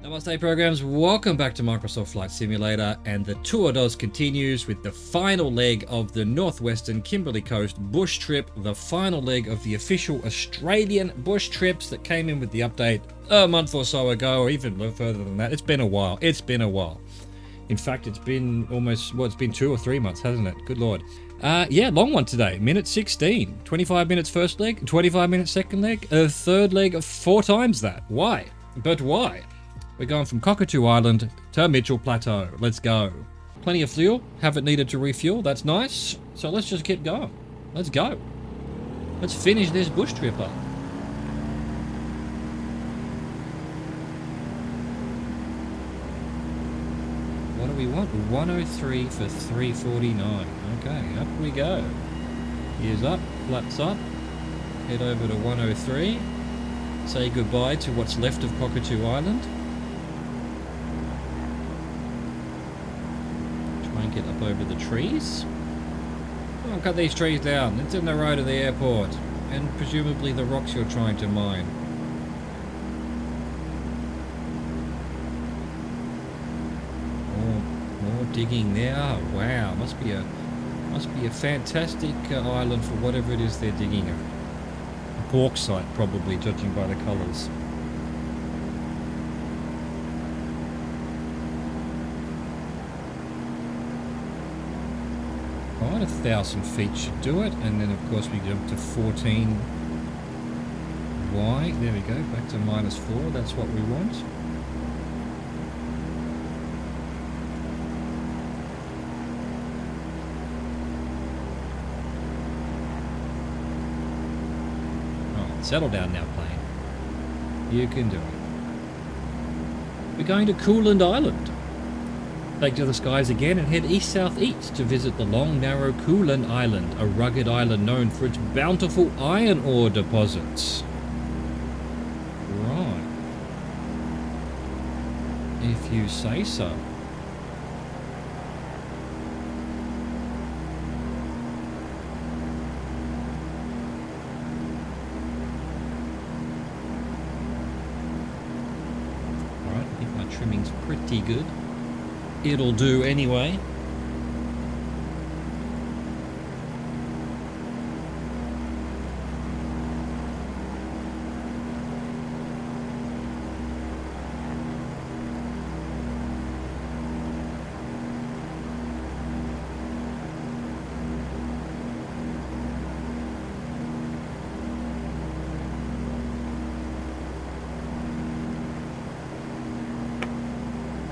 Namaste programs, welcome back to Microsoft Flight Simulator, and the tour does continues with the final leg of the northwestern Kimberley coast bush trip, the final leg of the official Australian bush trips that came in with the update a month or so ago, or even further than that. It's been a while. In fact, it's been almost, it's been 2 or 3 months, hasn't it? Good Lord. Yeah, long one today. Minute 16. 25 minutes first leg, 25 minutes second leg, a third leg of 4 times that. Why? But why? We're going from Cockatoo Island to Mitchell Plateau. Let's go. Plenty of fuel. Haven't needed to refuel. That's nice. So let's just keep going. Let's go. Let's finish this bush trip up. What do we want? 103 for 349. Okay, up we go. Gears up, flaps up. Head over to 103. Say goodbye to what's left of Cockatoo Island. Get up over the trees. Oh, cut these trees down. It's in the road of the airport, and presumably the rocks you're trying to mine. More digging there. Wow, must be a fantastic island for whatever it is they're digging. A bauxite, probably, judging by the colours. Right, 1,000 feet should do it, and then of course we jump to 14 Y. There we go, back to -4. That's what we want. Alright, settle down now, plane. You can do it. We're going to Cooland Island. Take to the skies again and head east-southeast to visit the long, narrow Cooland Island, a rugged island known for its bountiful iron ore deposits. Right. If you say so. Alright, I think my trimming's pretty good. It'll do anyway.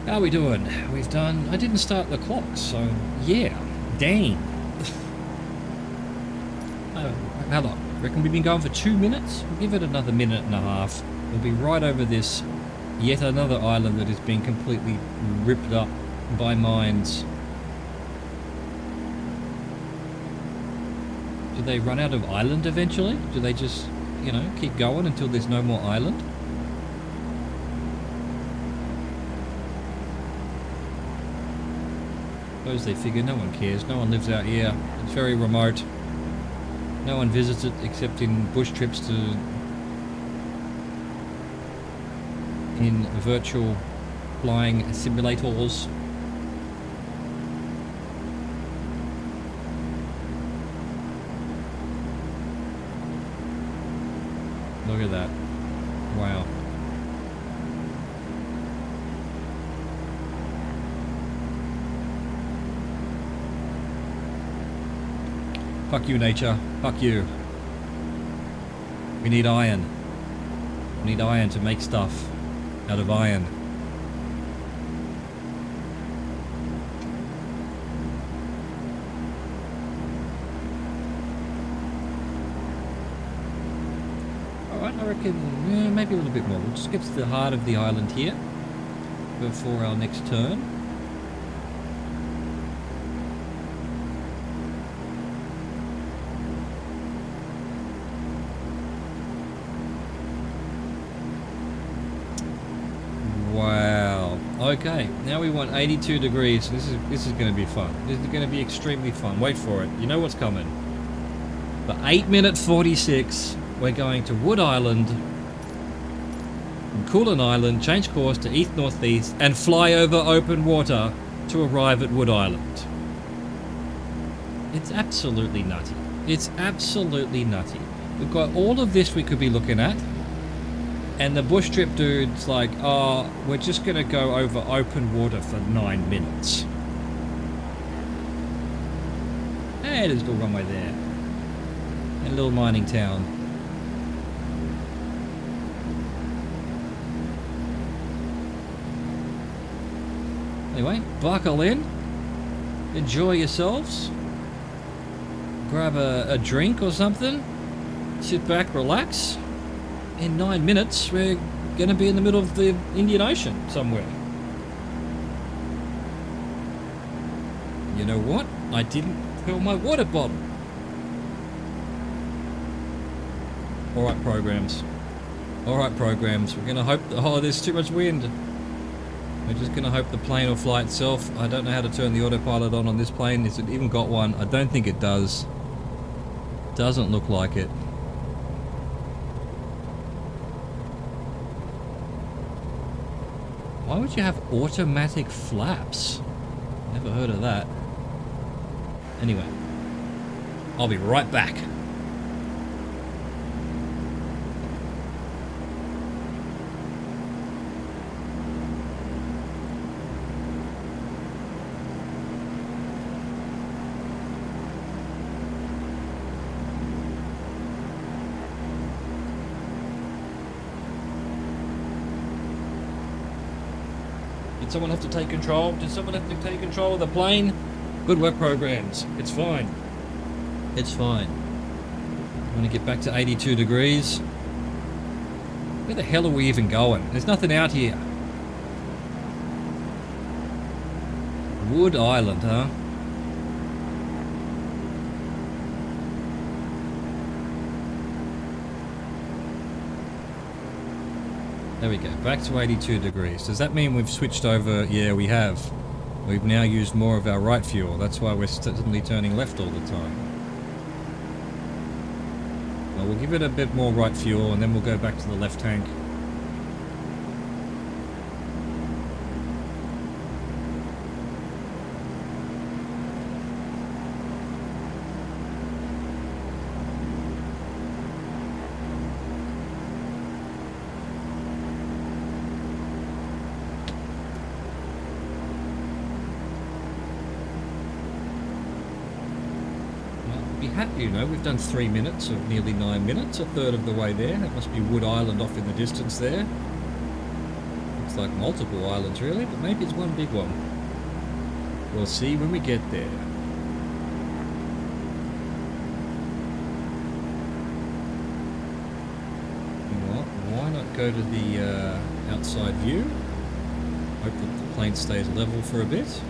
How are we doing? I didn't start the clock, so yeah, dang. How long? Reckon we've been going for 2 minutes? We'll give it another minute and a half. We'll be right over this, yet another island that has been completely ripped up by mines. Do they run out of island eventually? Do they just, keep going until there's no more island? Suppose they figure no one cares, no one lives out here, it's very remote, no one visits it except in bush trips in virtual flying simulators. Look at that, wow. Fuck you, nature. Fuck you. We need iron. We need iron to make stuff out of iron. Alright, I reckon maybe a little bit more. We'll just get to the heart of the island here before our next turn. Wow. Okay, now we want 82 degrees. This is going to be fun. This is going to be extremely fun. Wait for it. You know what's coming. For 8 minute 46, we're going to Wood Island from Coolan Island, change course to east-northeast, and fly over open water to arrive at Wood Island. It's absolutely nutty. It's absolutely nutty. We've got all of this we could be looking at, and the bush trip dude's like, oh, we're just going to go over open water for 9 minutes. Hey, there's a little runway there. And a little mining town. Anyway, buckle in. Enjoy yourselves. Grab a drink or something. Sit back, relax. In 9 minutes, we're going to be in the middle of the Indian Ocean somewhere. You know what? I didn't fill my water bottle. Alright, programs. Alright, programs. We're going to hope... Oh, there's too much wind. We're just going to hope the plane will fly itself. I don't know how to turn the autopilot on this plane. Has it even got one? I don't think it does. Doesn't look like it. Why would you have automatic flaps? Never heard of that. Anyway, I'll be right back. Did someone have to take control? Did someone have to take control of the plane? Good work, programs. It's fine. It's fine. I'm going to get back to 82 degrees. Where the hell are we even going? There's nothing out here. Wood Island, huh? There we go, back to 82 degrees. Does that mean we've switched over? Yeah, we have. We've now used more of our right fuel. That's why we're suddenly turning left all the time. Well, we'll give it a bit more right fuel and then we'll go back to the left tank. You know, we've done 3 minutes of nearly 9 minutes, a third of the way there. That must be Wood Island off in the distance there. Looks like multiple islands really, but maybe it's one big one. We'll see when we get there. Well, why not go to the outside view? Hope that the plane stays level for a bit.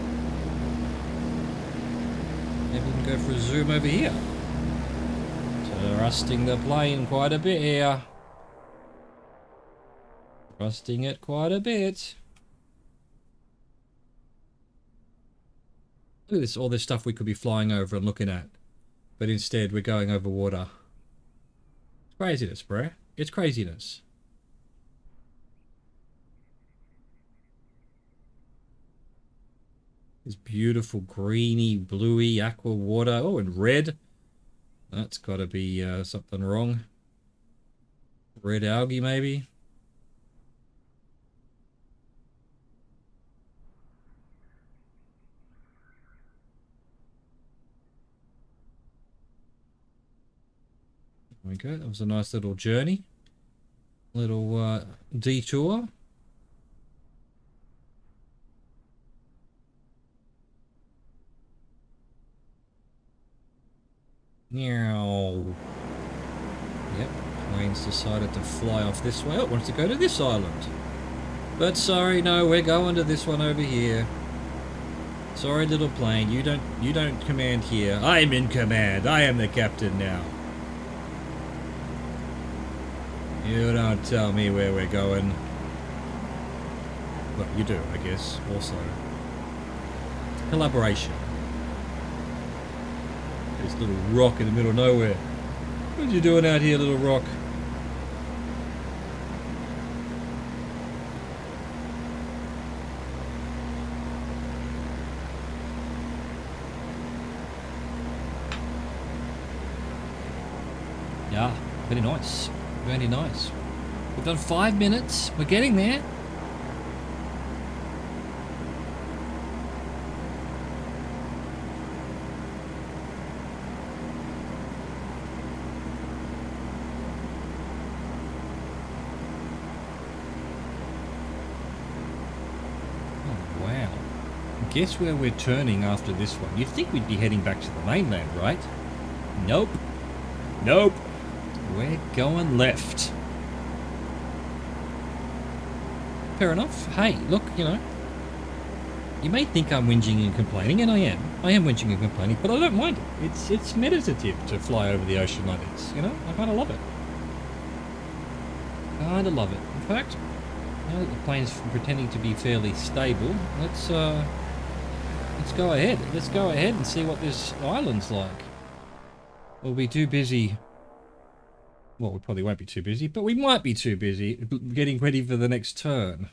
Maybe we can go for a zoom over here. Thrusting the plane quite a bit here. Thrusting it quite a bit. Look at this, all this stuff we could be flying over and looking at. But instead we're going over water. It's craziness, bro. It's craziness. This beautiful greeny, bluey, aqua water. Oh, and red. That's got to be something wrong. Red algae, maybe. There we go. That was a nice little journey. Little detour. Meow. Yep, plane's decided to fly off this way. Oh, it wants to go to this island. But sorry, no, we're going to this one over here. Sorry, little plane, you don't command here. I'm in command. I am the captain now. You don't tell me where we're going. Well, you do, I guess, also. Collaboration. This little rock in the middle of nowhere. What are you doing out here, little rock? Very nice. Very nice. We've done 5 minutes. We're getting there. Oh, wow. Guess where we're turning after this one? You'd think we'd be heading back to the mainland, right? Nope. Nope. We're going left. Fair enough. Hey, look, you know, you may think I'm whinging and complaining, and I am. I am whinging and complaining, but I don't mind it. It's meditative to fly over the ocean like this, you know? I kind of love it. Kind of love it. In fact, now that the plane's pretending to be fairly stable, let's go ahead. Let's go ahead and see what this island's like. We'll be too busy. Well, we probably won't be too busy, but we might be too busy getting ready for the next turn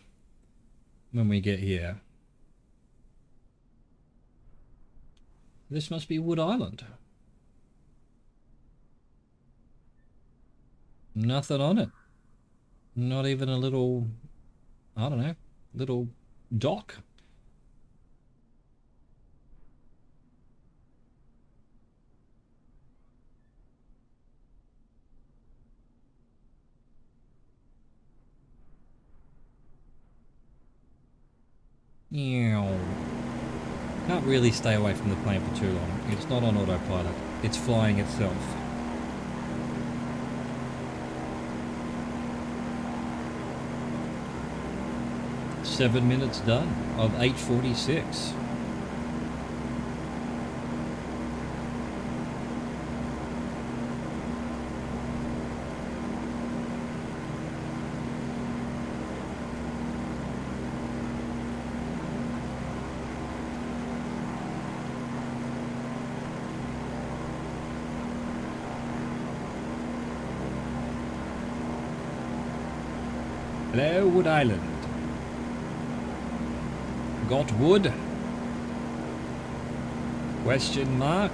when we get here. This must be Wood Island. Nothing on it. Not even a little, I don't know, little dock. Can't really stay away from the plane for too long. It's not on autopilot. It's flying itself. Seven minutes done of 8:46. Hello, Wood Island. Got wood? Question mark?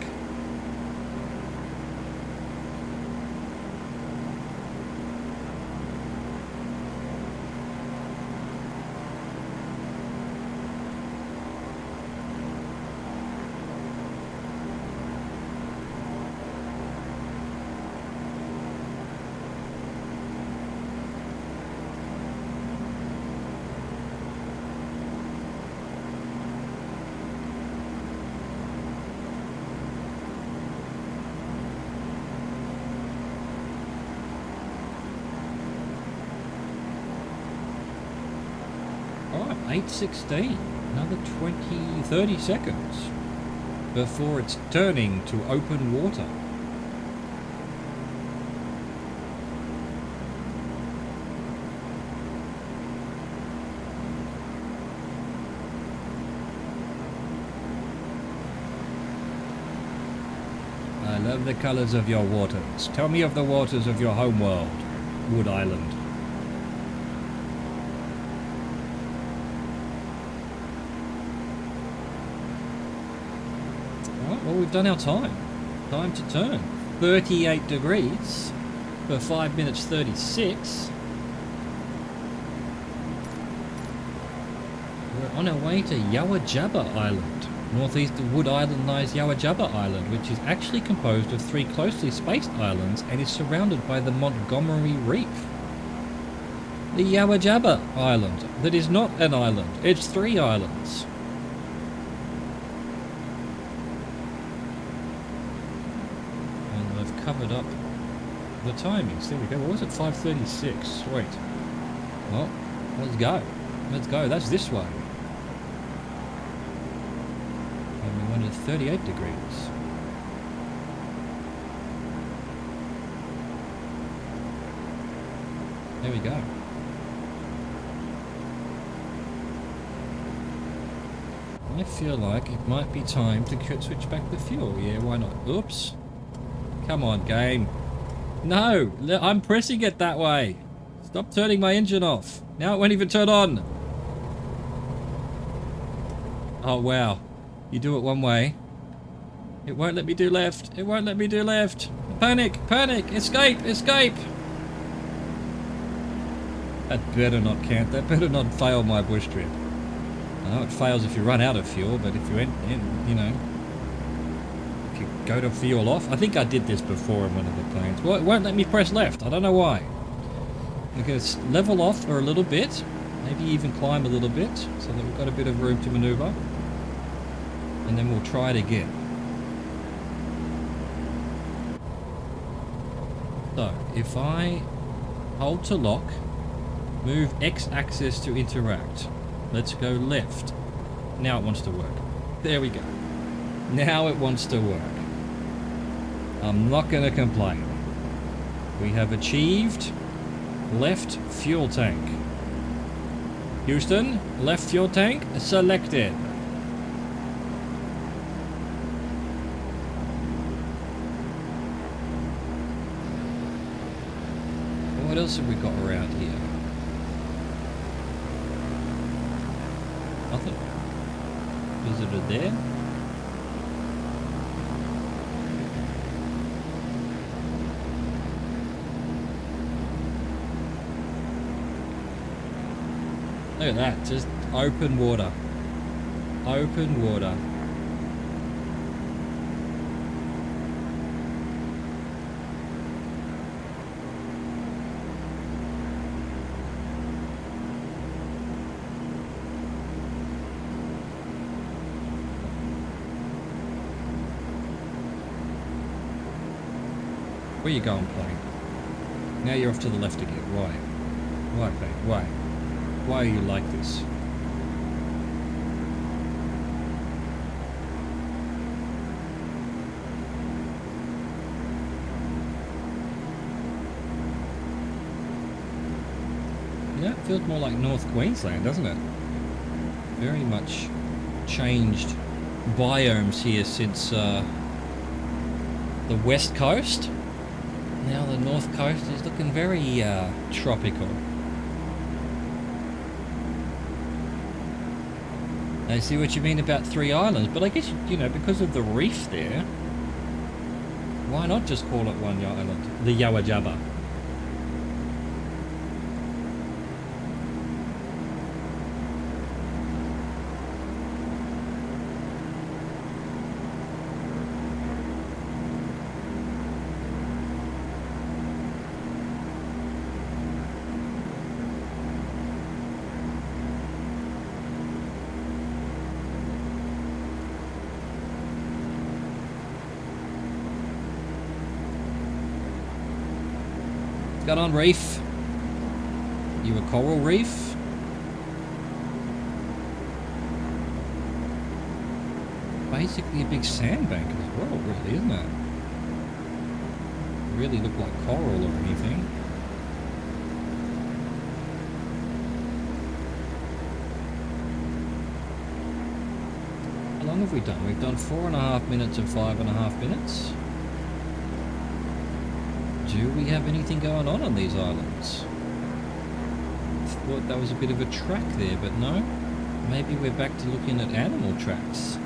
Alright, 8:16. Another 30 seconds before it's turning to open water. I love the colors of your waters. Tell me of the waters of your home world, Wood Island. Well, we've done our time. Time to turn. 38 degrees for 5 minutes 36. We're on our way to Yawajabba Island. Northeast of Wood Island lies Yawajabba Island, which is actually composed of 3 closely spaced islands and is surrounded by the Montgomery Reef. The Yawajabba Island, that is not an island, it's 3 islands. Covered up the timings. There we go. What was it? 5:36. Sweet. Well, let's go. Let's go. That's this way. And we went at 38 degrees. There we go. I feel like it might be time to switch back the fuel. Yeah, why not? Oops. Come on, game. No, I'm pressing it that way. Stop turning my engine off. Now it won't even turn on. Oh, wow. You do it one way, It won't let me do left. It won't let me do left. Panic! Panic! Escape! Escape! That better not count. That better not fail my bush trip. I know it fails if you run out of fuel, but if you you know, if you go to fuel off. I think I did this before in one of the planes. Well, it won't let me press left. I don't know why. We're going to level off for a little bit. Maybe even climb a little bit so that we've got a bit of room to maneuver. And then we'll try it again. So, if I hold to lock, move X-axis to interact. Let's go left. Now it wants to work. There we go. Now it wants to work. I'm not going to complain. We have achieved left fuel tank. Houston, left fuel tank selected. What else have we got around here? Nothing. Visitor there. Look at that, just open water. Open water. Where you going, plane? Now you're off to the left again. Why? Why, plane? Why? Why are you like this? Yeah, it feels more like North Queensland, doesn't it? Very much changed biomes here since the west coast. Now the north coast is looking very tropical. I see what you mean about 3 islands, but I guess, you know, because of the reef there, why not just call it one island? The Yawajaba. What's going on, reef? You a coral reef? Basically a big sandbank as well, really, isn't it? Doesn't really look like coral or anything. How long have we done? We've done 4.5 minutes and 5.5 minutes. Do we have anything going on these islands? Thought that was a bit of a track there, but no. Maybe we're back to looking at animal tracks.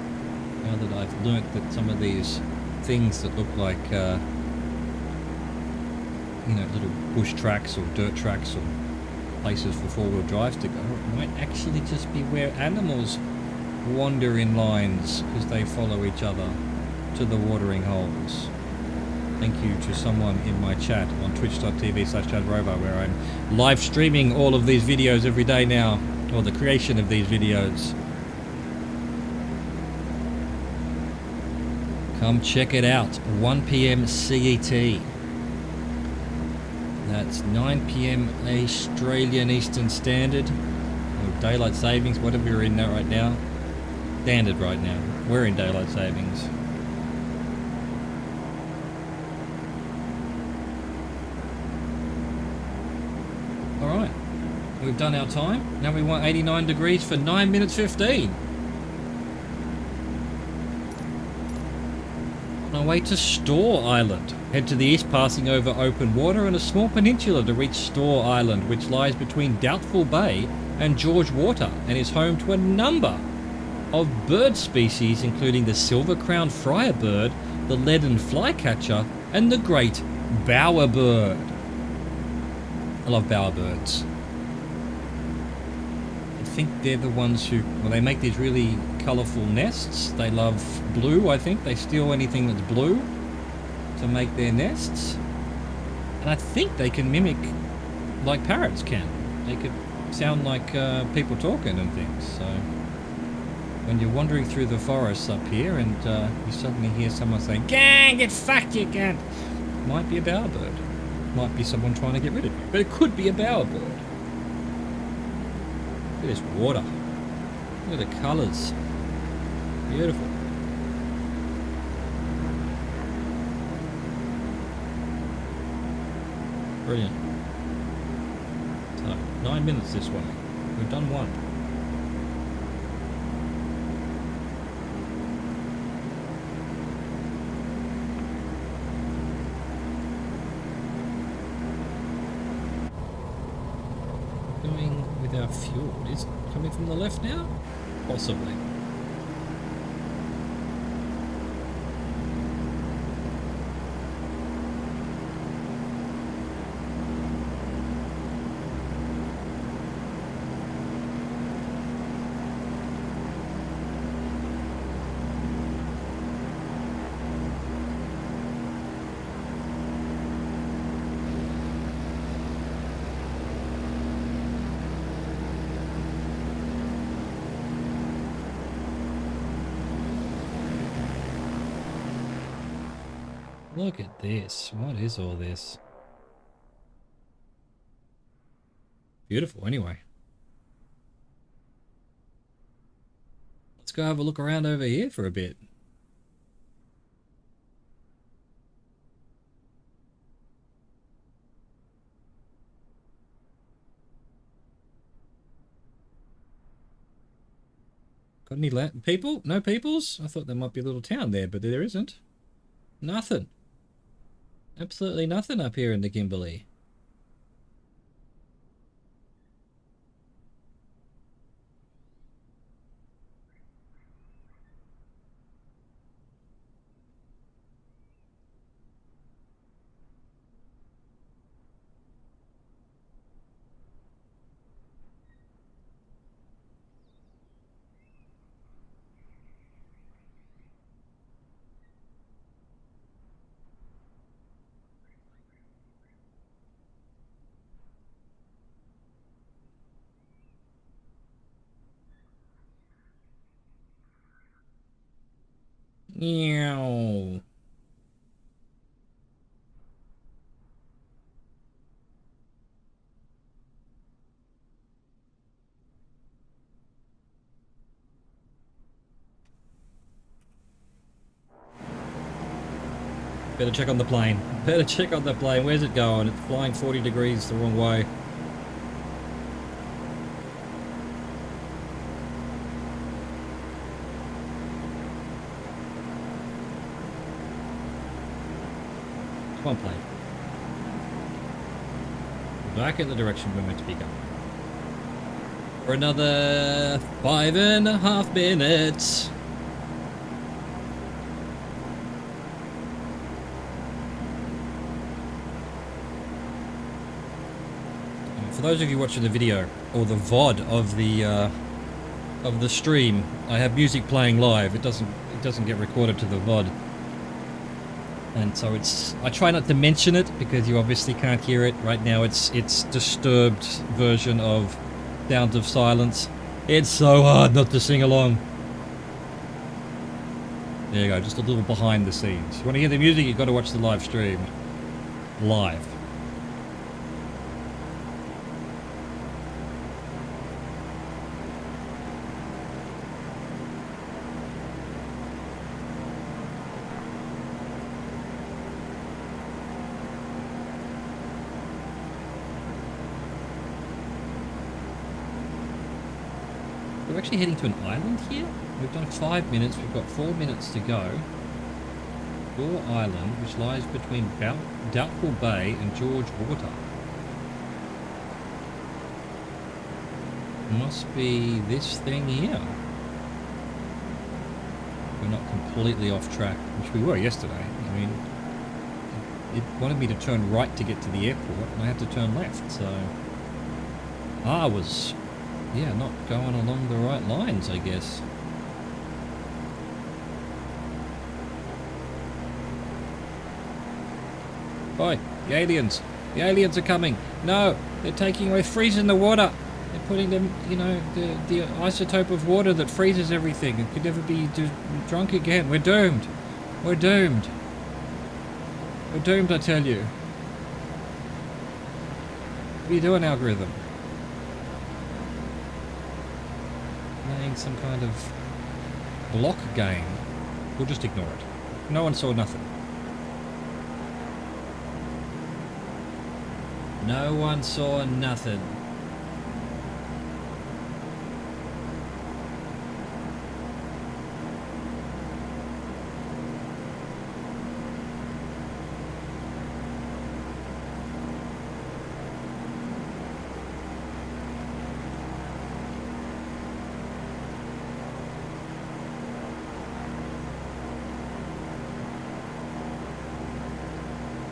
Now that I've learnt that some of these things that look like, you know, little bush tracks or dirt tracks or places for four-wheel drives to go, it might actually just be where animals wander in lines because they follow each other to the watering holes. Thank you to someone in my chat on twitch.tv/ChadRover, where I'm live streaming all of these videos every day now, or the creation of these videos. Come check it out, 1 p.m. CET. That's 9 p.m. Australian Eastern Standard, or Daylight Savings, whatever you're in there right now. Standard right now. We're in Daylight Savings. Alright, we've done our time. Now we want 89 degrees for 9 minutes 15. On our way to Store Island. Head to the east, passing over open water and a small peninsula to reach Store Island, which lies between Doubtful Bay and George Water and is home to a number of bird species, including the silver-crowned friarbird, the leaden flycatcher, and the great bowerbird. I love bowerbirds. I think they're the ones who, well, they make these really colourful nests. They love blue, I think. They steal anything that's blue to make their nests. And I think they can mimic like parrots can. They could sound like people talking and things. So when you're wandering through the forests up here and you suddenly hear someone saying, "Gang, get fucked, you cunt," might be a bowerbird. Might be someone trying to get rid of you. But it could be a bowerbird. Look at this water. Look at the colours. Beautiful. Brilliant. So, 9 minutes this way. We've done one. Going with our fuel. Is it coming from the left now? Possibly. Look at this. What is all this? Beautiful, anyway. Let's go have a look around over here for a bit. Got any people? No peoples? I thought there might be a little town there, but there isn't. Nothing. Absolutely nothing up here in the Kimberley. Meow. Better check on the plane. Better check on the plane. Where's it going? It's flying 40 degrees the wrong way. Come on, plane. Back in the direction we're meant to be going. For another 5.5 minutes. For those of you watching the video or the VOD of the stream, I have music playing live. It doesn't get recorded to the VOD. And so I try not to mention it because you obviously can't hear it. Right now it's disturbed version of Sounds of Silence. It's so hard not to sing along. There you go, just a little behind the scenes. You want to hear the music, you've got to watch the live stream. Live. We're actually heading to an island here. We've done 5 minutes. We've got 4 minutes to go. Gore Island, which lies between Doubtful Bay and George Water. Must be this thing here. we're not completely off track, which we were yesterday. I mean, it wanted me to turn right to get to the airport, and I had to turn left, so I was, yeah, not going along the right lines, I guess. Boy, the aliens are coming. No, they're taking away, freezing the water. They're putting them, you know, the isotope of water that freezes everything. It could never be drunk again. We're doomed. We're doomed. We're doomed, I tell you. What are you doing, algorithm? Playing some kind of block game. We'll just ignore it. No one saw nothing. No one saw nothing.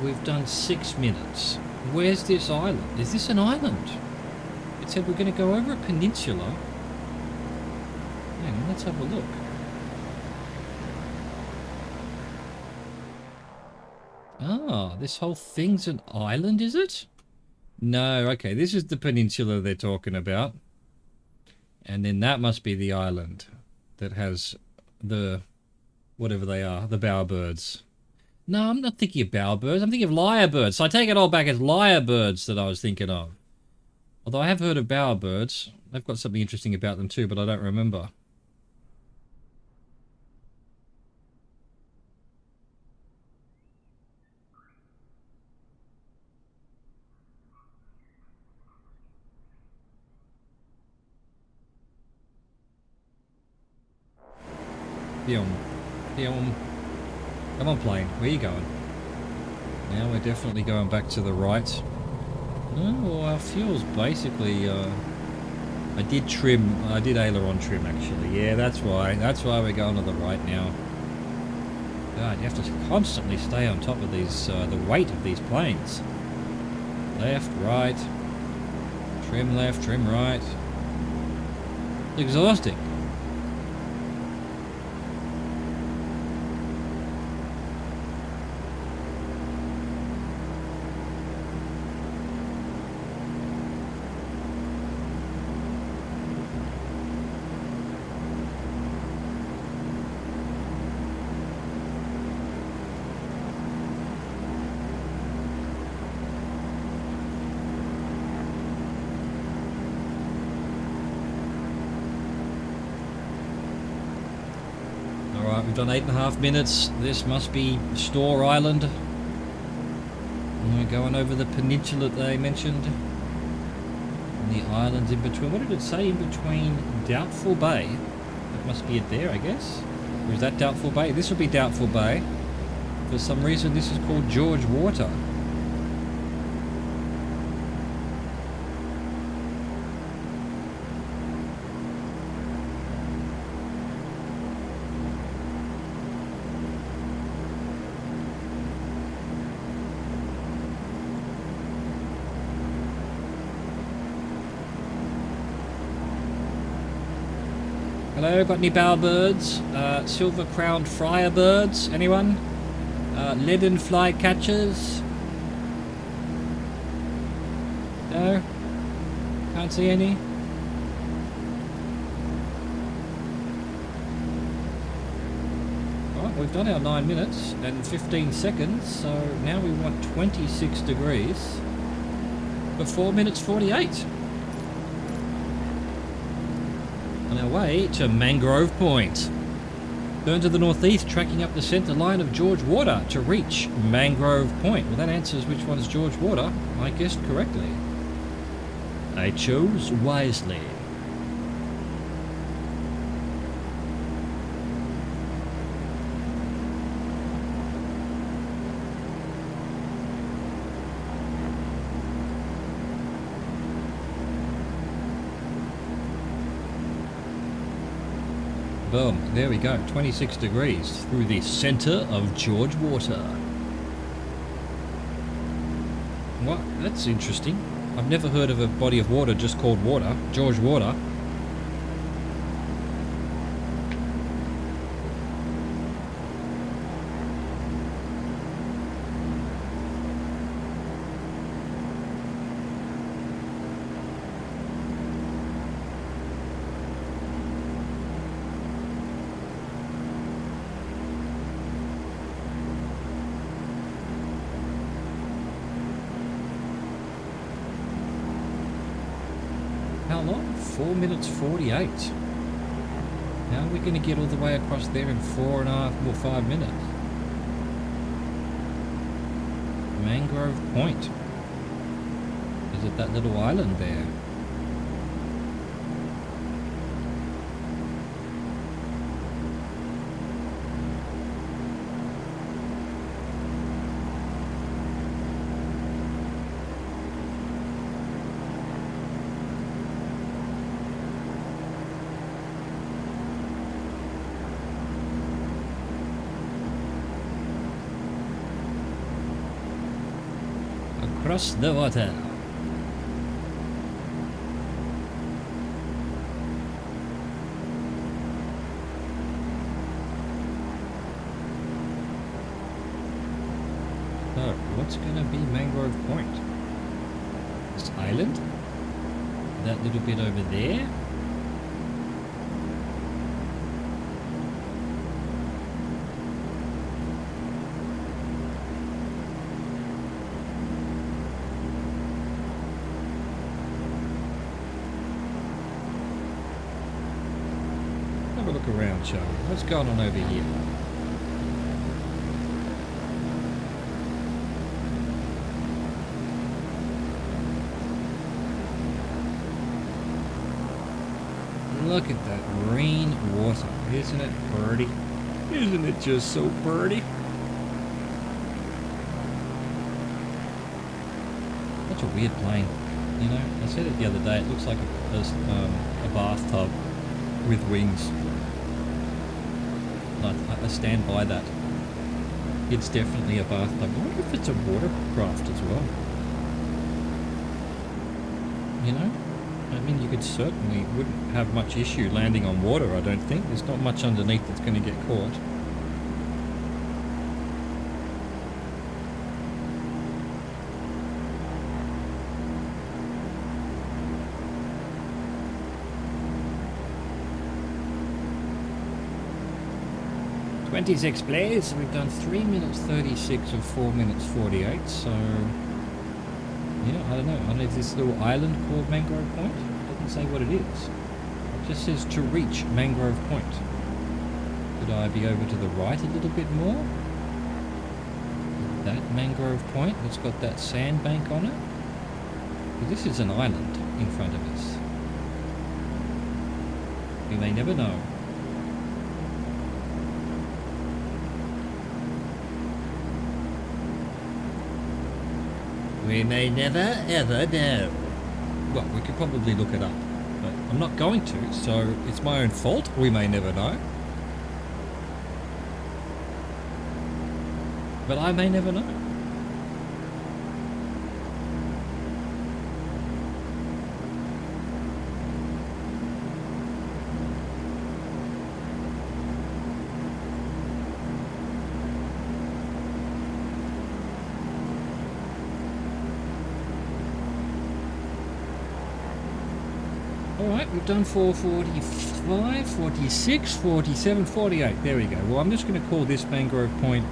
We've done 6 minutes. Where's this island? Is this an island? It said we're going to go over a peninsula. Hang on, let's have a look. Ah, this whole thing's an island, is it? No, okay, this is the peninsula they're talking about. And then that must be the island that has the, whatever they are, the bowerbirds. No, I'm not thinking of bowerbirds. I'm thinking of lyrebirds. So I take it all back as lyrebirds that I was thinking of. Although I have heard of bowerbirds. They've got something interesting about them too, but I don't remember. Film. Come on, plane. Where are you going? Now we're definitely going back to the right. Oh, well, our fuel's basically... I did aileron trim, actually. Yeah, that's why. That's why we're going to the right now. God, you have to constantly stay on top of these, the weight of these planes. Left, right. Trim left, trim right. It's exhausting. Alright, we've done 8.5 minutes. This must be Store Island. And we're going over the peninsula that they mentioned. And the islands in between. What did it say in between? Doubtful Bay. That must be it there, I guess. Or is that Doubtful Bay? This would be Doubtful Bay. For some reason this is called George Water. Hello, got any bowerbirds? Silver-crowned friarbirds? Anyone? Leaden fly catchers? No? Can't see any? Alright, we've done our 9 minutes and 15 seconds, so now we want 26 degrees for 4 minutes 48. On our way to Mangrove Point. Turn to the northeast, tracking up the centre line of George Water to reach Mangrove Point. Well, that answers which one's George Water. I guessed correctly. I chose wisely. Boom. There we go. 26 degrees through the center of George Water. What? That's interesting. I've never heard of a body of water just called water. George Water. How long? 4 minutes 48. How are we going to get all the way across there in 4.5 or 5 minutes? Mangrove Point. Is it that little island there? Across the water. So, what's going to be Mangrove Point? This island? That little bit over there? Have a look around, shall we? What's going on over here? Look at that green water. Isn't it pretty? Isn't it just so pretty? Such a weird plane. You know, I said it the other day. It looks like a bathtub with wings. I stand by that. It's definitely a bathtub. I wonder if it's a watercraft as well. You know? I mean, you wouldn't have much issue landing on water, I don't think. There's not much underneath that's going to get caught. "26 plays." We've done 3 minutes 36 of 4 minutes 48, so yeah, I don't know. Is this little island called Mangrove Point? It doesn't say what it is. It just says to reach Mangrove Point. Could I be over to the right a little bit more? That Mangrove Point that's got that sandbank on it? Well, this is an island in front of us. We may never know. We may never ever know. Well, we could probably look it up, but I'm not going to, so it's my own fault. We may never know. But I may never know. Alright, we've done 445, 46, 47, 48. There we go. Well, I'm just going to call this Mangrove Point.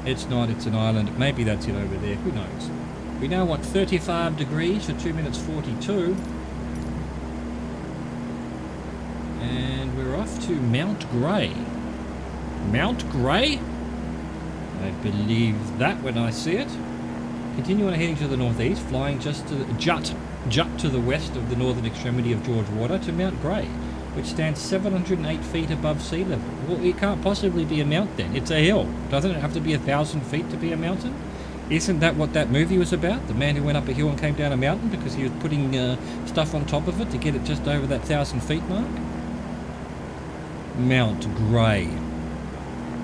It's not, it's an island. Maybe that's it over there. Who knows? We now want 35 degrees for 2 minutes 42. And we're off to Mount Grey. Mount Grey? I believe that when I see it. Continue on heading to the northeast, flying just to the jut to the west of the northern extremity of George Water to Mount Grey, which stands 708 feet above sea level. Well, it can't possibly be a mount then. It's a hill. Doesn't it have to be 1,000 feet to be a mountain? Isn't that what that movie was about? The man who went up a hill and came down a mountain because he was putting stuff on top of it to get it just over that 1,000 feet mark? Mount Grey.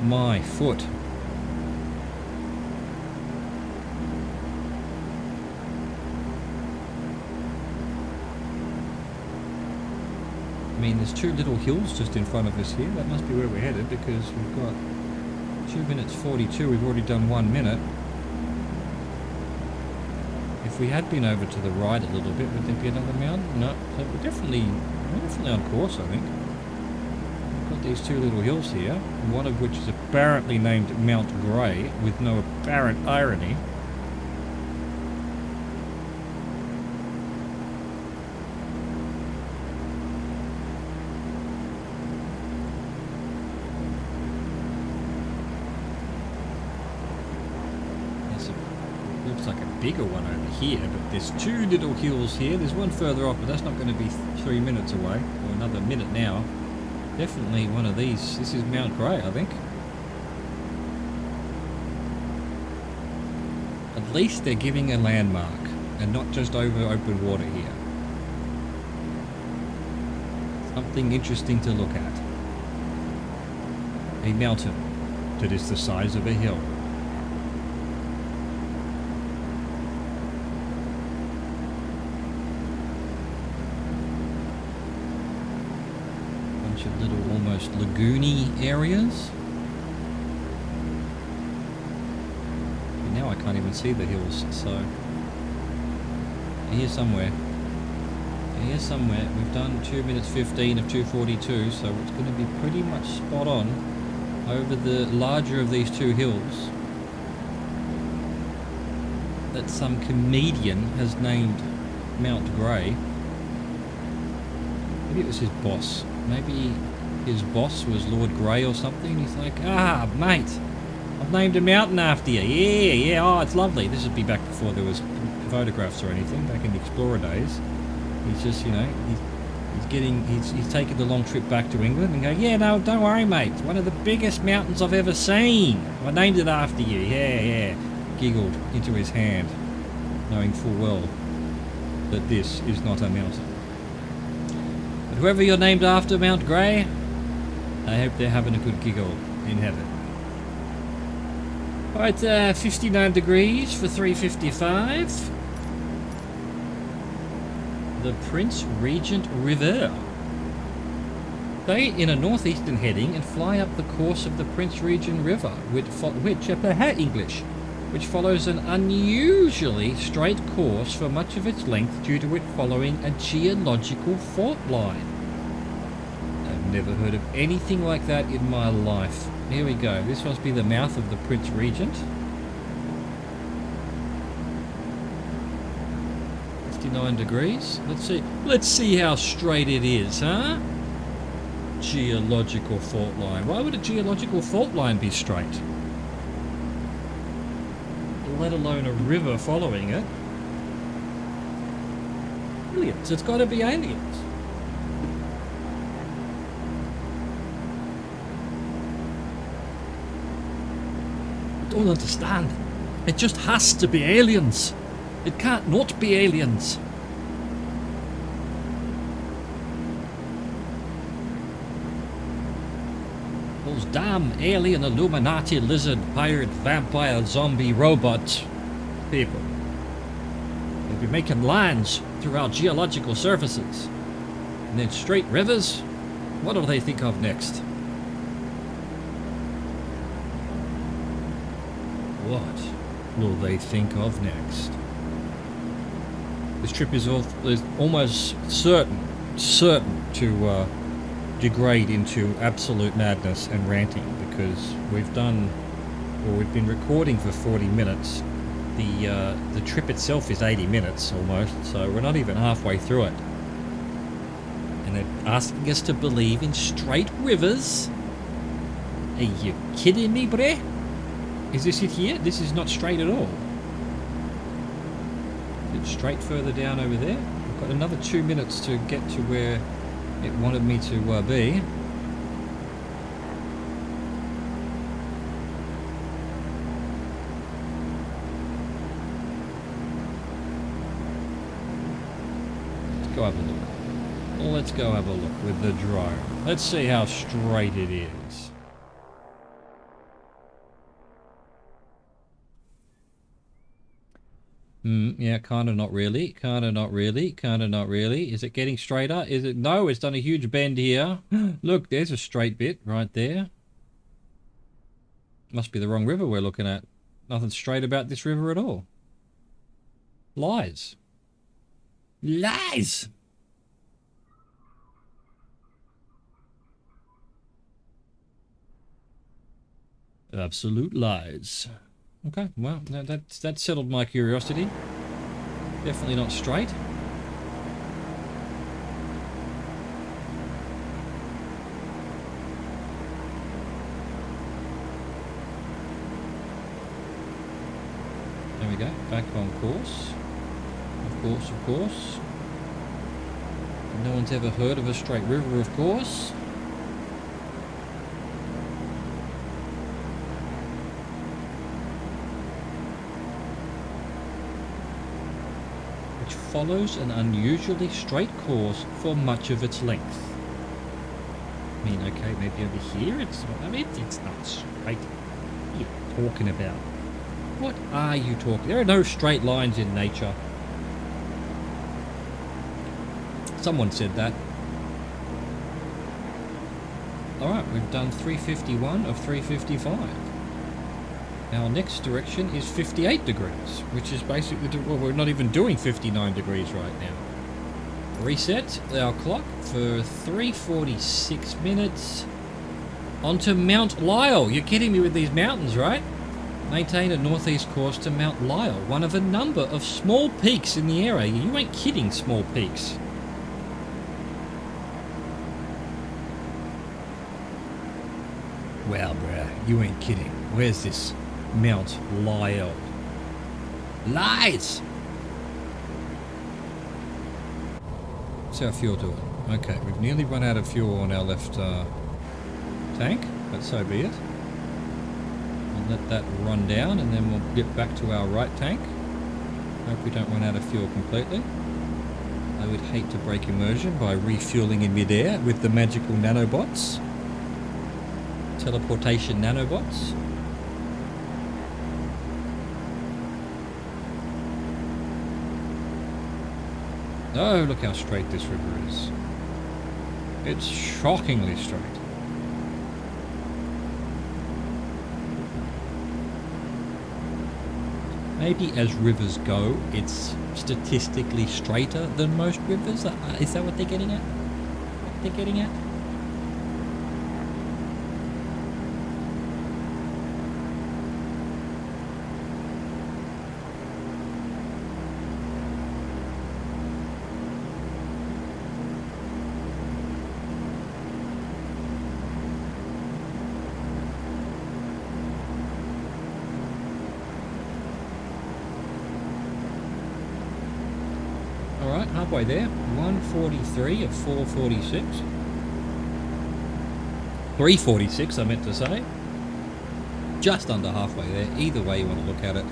My foot. I mean, there's two little hills just in front of us here. That must be where we're headed, because we've got 2 minutes 42. We've already done 1 minute. If we had been over to the right a little bit, would there be another mountain? No. So we're definitely on course, I think. We've got these two little hills here, one of which is apparently named Mount Grey, with no apparent irony. Looks like a bigger one over here, but there's two little hills here. There's one further off, but that's not going to be 3 minutes away, or another minute now. Definitely one of these. This is Mount Grey, I think. At least they're giving a landmark, and not just over open water here. Something interesting to look at. A mountain that is the size of a hill. Of little almost lagoony areas. But now I can't even see the hills, so here somewhere. Here somewhere. We've done 2 minutes 15 of 2:42, so it's going to be pretty much spot on over the larger of these two hills that some comedian has named Mount Grey. Maybe it was his boss. Maybe his boss was Lord Grey or something. He's like, ah, mate, I've named a mountain after you. Yeah, oh, it's lovely. This would be back before there was photographs or anything, back in the Explorer days. He's just, you know, he's taking the long trip back to England and go, yeah, no, don't worry, mate. It's one of the biggest mountains I've ever seen. I named it after you. Yeah. Giggled into his hand, knowing full well that this is not a mountain. Whoever you're named after, Mount Grey, I hope they're having a good giggle in heaven. Alright, 59 degrees for 3:55. The Prince Regent River. Stay in a northeastern heading and fly up the course of the Prince Regent River, which follows an unusually straight course for much of its length due to it following a geological fault line. I've never heard of anything like that in my life. Here we go. This must be the mouth of the Prince Regent. 59 degrees. Let's see how straight it is, huh? Geological fault line. Why would a geological fault line be straight? Let alone a river following it. Aliens. It's got to be aliens. I don't understand. It just has to be aliens. It can't not be aliens. Those damn alien Illuminati lizard pirate vampire zombie robot people. They'll be making lines through our geological surfaces. And then straight rivers? What do they think of next? What will they think of next? This trip is almost certain to degrade into absolute madness and ranting, because we've been recording for 40 minutes. The trip itself is 80 minutes almost, so we're not even halfway through it. And they're asking us to believe in straight rivers? Are you kidding me, bre? Is this it here? This is not straight at all. It's straight further down over there. I've got another 2 minutes to get to where it wanted me to be. Let's go have a look. Let's go have a look with the drone. Let's see how straight it is. Yeah, kind of not really. Kind of not really. Kind of not really. Is it getting straighter? Is it? No, it's done a huge bend here. Look, there's a straight bit right there. Must be the wrong river we're looking at. Nothing straight about this river at all. Lies. Lies! Absolute lies. Okay, well, that settled my curiosity. Definitely not straight. There we go, back on course. Of course, of course. No one's ever heard of a straight river, of course. Which follows an unusually straight course for much of its length. I mean, okay, maybe over here it's not straight. What are you talking about? What are you talking? There are no straight lines in nature. Someone said that. Alright, we've done 351 of 355. Our next direction is 58 degrees, which is basically, well, we're not even doing 59 degrees right now. Reset our clock for 3:46 minutes. Onto Mount Lyell. You're kidding me with these mountains, right? Maintain a northeast course to Mount Lyell, one of a number of small peaks in the area. You ain't kidding, small peaks. Wow, bruh, you ain't kidding. Where's this Mount Lyell? Lies! What's our fuel doing? Okay, we've nearly run out of fuel on our left tank, but so be it. We'll let that run down and then we'll get back to our right tank. Hope we don't run out of fuel completely. I would hate to break immersion by refueling in midair with the magical nanobots. Teleportation nanobots. Oh, look how straight this river is. It's shockingly straight. Maybe as rivers go, it's statistically straighter than most rivers. Is that what they're getting at? What they're getting at? Alright, halfway there. 143 of 446. 346, I meant to say. Just under halfway there. Either way you want to look at it.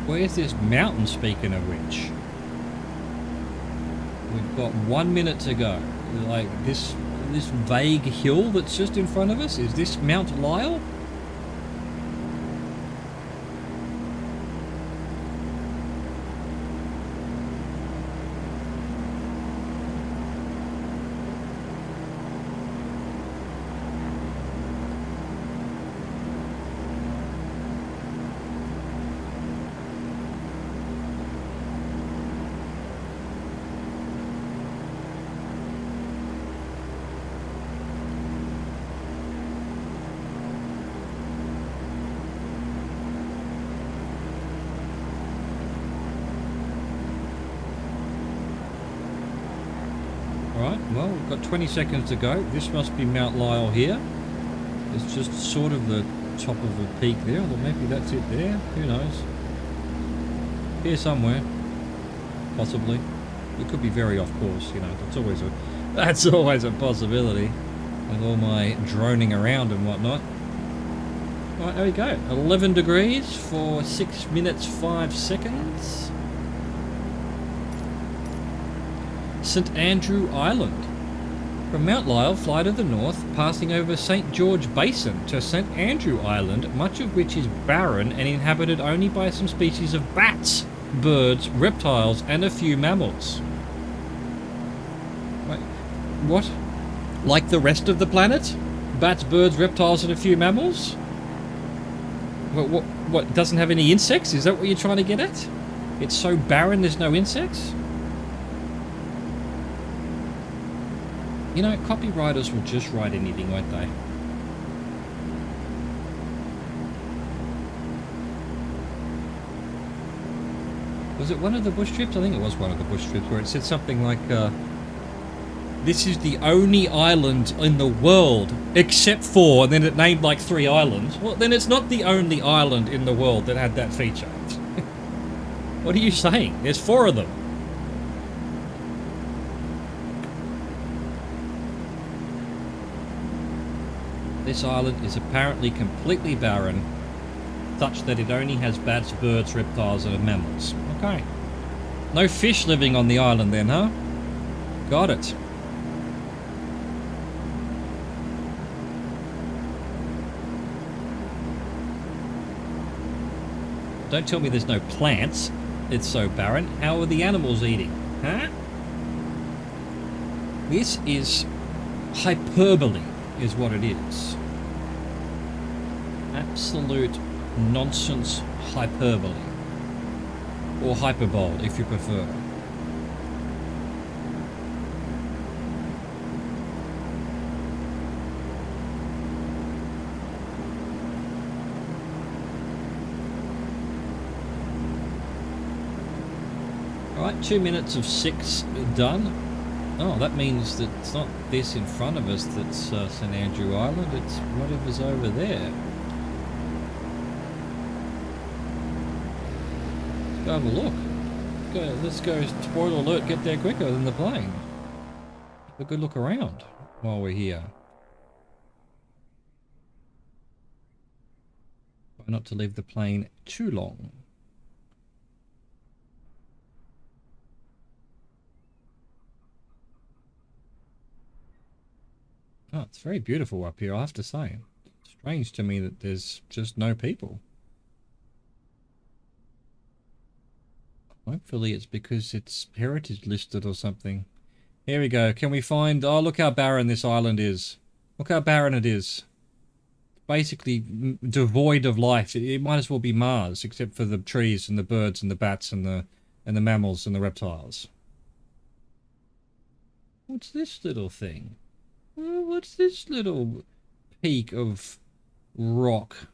Where's this mountain, speaking of which? We've got 1 minute to go. Like, this vague hill that's just in front of us, is this Mount Lyell? Well, we've got 20 seconds to go. This must be Mount Lyell here. It's just sort of the top of a peak there, or maybe that's it there. Who knows? Here somewhere, possibly. It could be very off course. You know, that's always a possibility. With all my droning around and whatnot. Right, there we go. 11 degrees for 6 minutes 5 seconds. St Andrew Island. From Mount Lyell, fly to the north, passing over St George Basin to St Andrew Island, much of which is barren and inhabited only by some species of bats, birds, reptiles, and a few mammals. Wait, what? Like the rest of the planet? Bats, birds, reptiles, and a few mammals? What, doesn't have any insects? Is that what you're trying to get at? It's so barren there's no insects? You know, copywriters will just write anything, won't they? Was it one of the bush trips? I think it was one of the bush trips where it said something like, this is the only island in the world except for, and then it named like 3 islands. Well, then it's not the only island in the world that had that feature. What are you saying? There's 4 of them. This island is apparently completely barren, such that it only has bats, birds, reptiles, and mammals. Okay. No fish living on the island then, huh? Got it. Don't tell me there's no plants. It's so barren. How are the animals eating? Huh? This is hyperbole, is what it is. Absolute nonsense hyperbole. Or hyperbole, if you prefer. Alright, 2 minutes of 6 done. Oh, that means that it's not this in front of us that's St Andrew Island, it's whatever's over there. Let's go have a look. Let's go, spoiler alert, get there quicker than the plane. Have a good look around while we're here. Try not to leave the plane too long. Oh, it's very beautiful up here, I have to say. It's strange to me that there's just no people. Hopefully it's because it's heritage listed or something. Here we go. Can we find... Oh, look how barren this island is. Look how barren it is. Basically devoid of life. It might as well be Mars, except for the trees and the birds and the bats and the mammals and the reptiles. What's this little thing? What's this little peak of rock?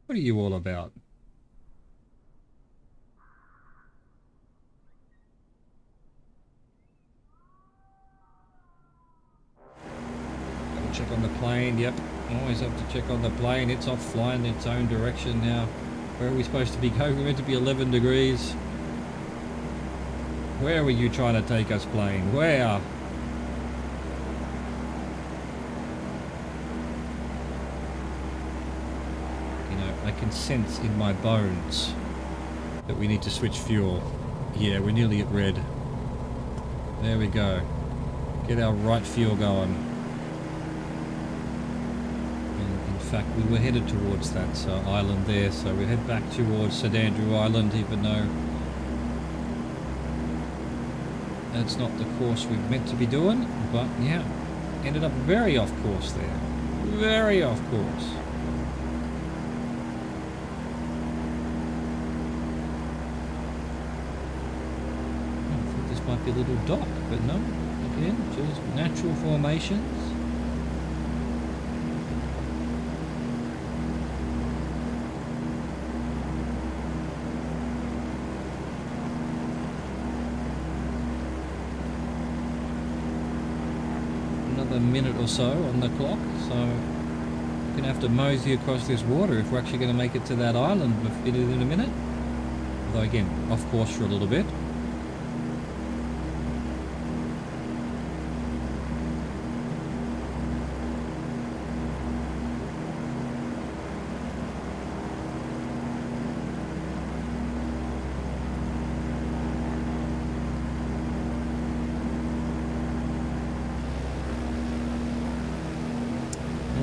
What are you all about? Gotta check on the plane, yep. Always have to check on the plane. It's off flying in its own direction now. Where are we supposed to be going? We're meant to be 11 degrees. Where were you trying to take us, plane? Where? You know, I can sense in my bones that we need to switch fuel. Yeah, we're nearly at red. There we go. Get our right fuel going. In fact, we were headed towards that island there, so we head back towards St Andrew Island, even though that's not the course we meant to be doing. But yeah, ended up very off course there. Very off course. I thought this might be a little dock, but no. Again, just natural formations. a minute or so on the clock, so we're going to have to mosey across this water if we're actually going to make it to that island in a minute. Although again, off course for a little bit.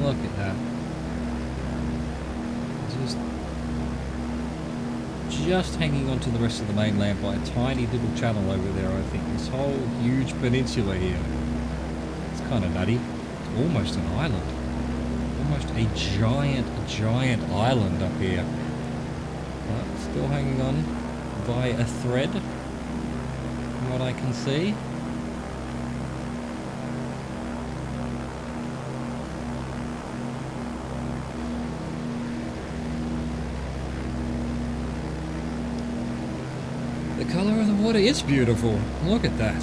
Look at that. Just hanging on to the rest of the mainland by a tiny little channel over there, I think. This whole huge peninsula here. It's kind of nutty. It's almost an island. Almost a giant island up here. But still hanging on by a thread, from what I can see. The colour of the water is beautiful. Look at that.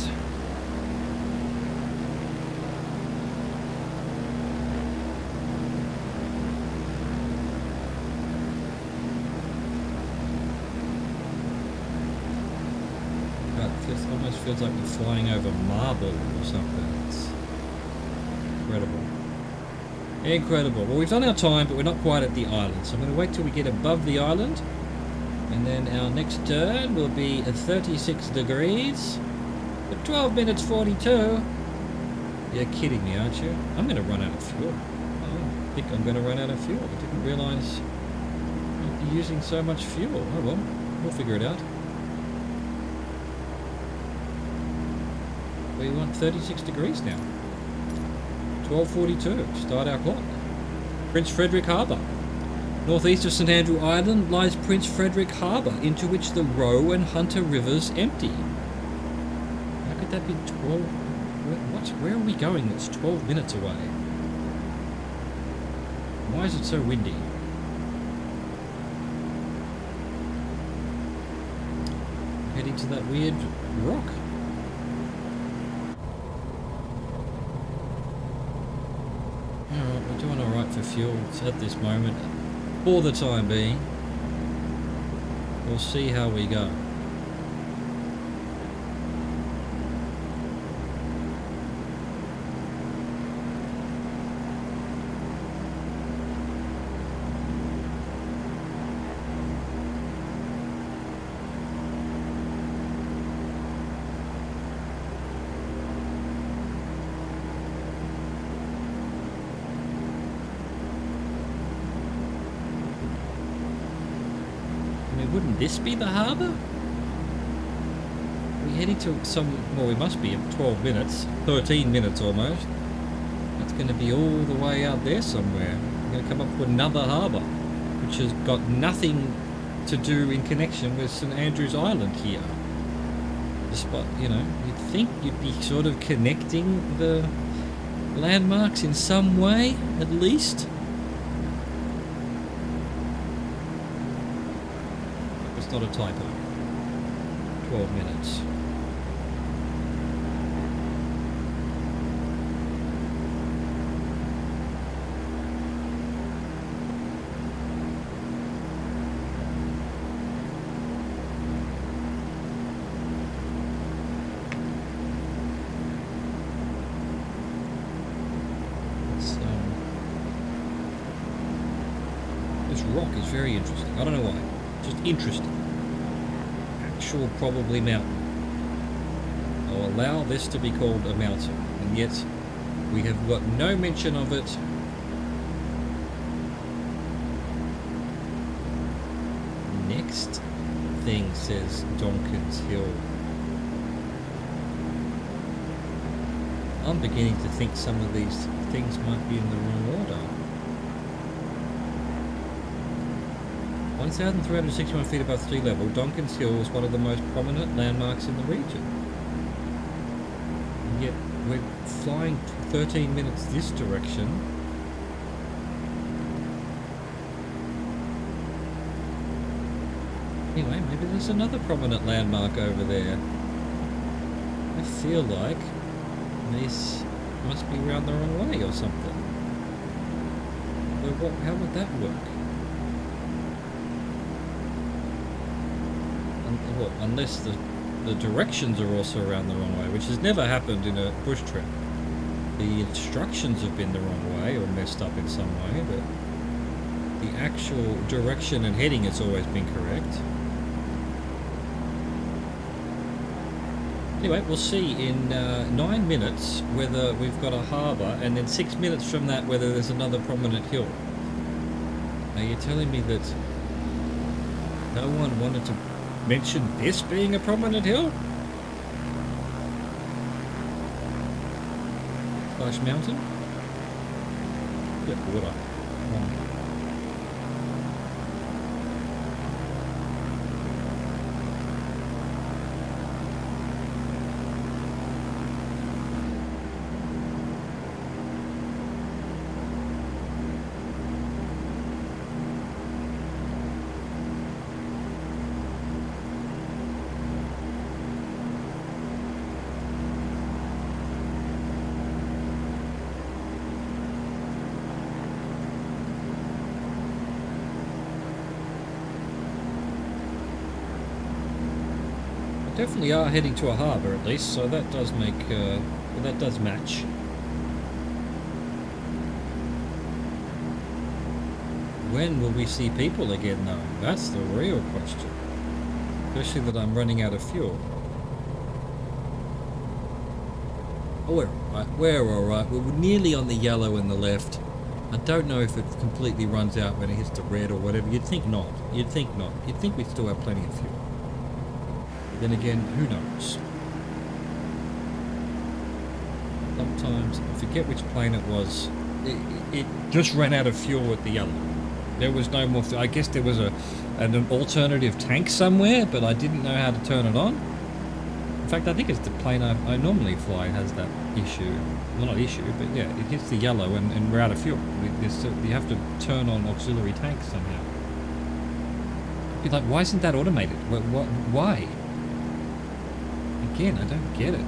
It almost feels like we're flying over marble or something. It's incredible. Incredible. Well, we've done our time, but we're not quite at the island. So I'm going to wait till we get above the island. And then our next turn will be at 36 degrees. At 12 minutes 42. You're kidding me, aren't you? I'm going to run out of fuel. I think I'm going to run out of fuel. I didn't realise I'd be using so much fuel. Oh well, we'll figure it out. We want 36 degrees now. 12:42. Start our clock. Prince Frederick Harbour. Northeast of St Andrew Island lies Prince Frederick Harbour, into which the Roe and Hunter rivers empty. How could that be 12? Where are we going that's 12 minutes away? Why is it so windy? Heading to that weird rock. Alright, we're doing alright for fuel at this moment. For the time being, we'll see how we go. Wouldn't this be the harbour? We're heading to some... Well, we must be in 12 minutes. 13 minutes almost. That's going to be all the way out there somewhere. We're going to come up with another harbour, which has got nothing to do in connection with St Andrew's Island here. Despite, you know, you'd think you'd be sort of connecting the landmarks in some way, at least. Not a typo. 12 minutes. This rock is very interesting. I don't know why. Just interesting. Probably mountain. I'll allow this to be called a mountain, and yet we have got no mention of it. Next thing says Donkin's Hill. I'm beginning to think some of these things might be in the wrong order. 1,361 feet above sea level, Donkin's Hill is one of the most prominent landmarks in the region. And yet we're flying 13 minutes this direction. Anyway, maybe there's another prominent landmark over there. I feel like this Must be round the wrong way or something. Well, how would that work? Unless the directions are also around the wrong way, which has never happened in a bush trip. The instructions have been the wrong way or messed up in some way, but the actual direction and heading has always been correct. Anyway, we'll see in 9 minutes whether we've got a harbour, and then 6 minutes from that whether there's another prominent hill. Are you telling me that no one wanted to mention this being a prominent hill? Flash Mountain? Yep, water. Definitely are heading to a harbour at least, so that does make that does match. When will we see people again though? That's the real question. Especially that I'm running out of fuel. Oh, we're alright. We're alright. We're nearly on the yellow and the left. I don't know if it completely runs out when it hits the red or whatever. You'd think not. You'd think not. You'd think we'd still have plenty of fuel. Then again, who knows? Sometimes, I forget which plane it was, it just ran out of fuel at the yellow. There was no more, I guess there was an alternative tank somewhere, but I didn't know how to turn it on. In fact, I think it's the plane I normally fly has that issue. Well, not issue, but yeah, it hits the yellow and we're out of fuel. You have to turn on auxiliary tanks somehow. Be like, why isn't that automated? Why? Again, I don't get it.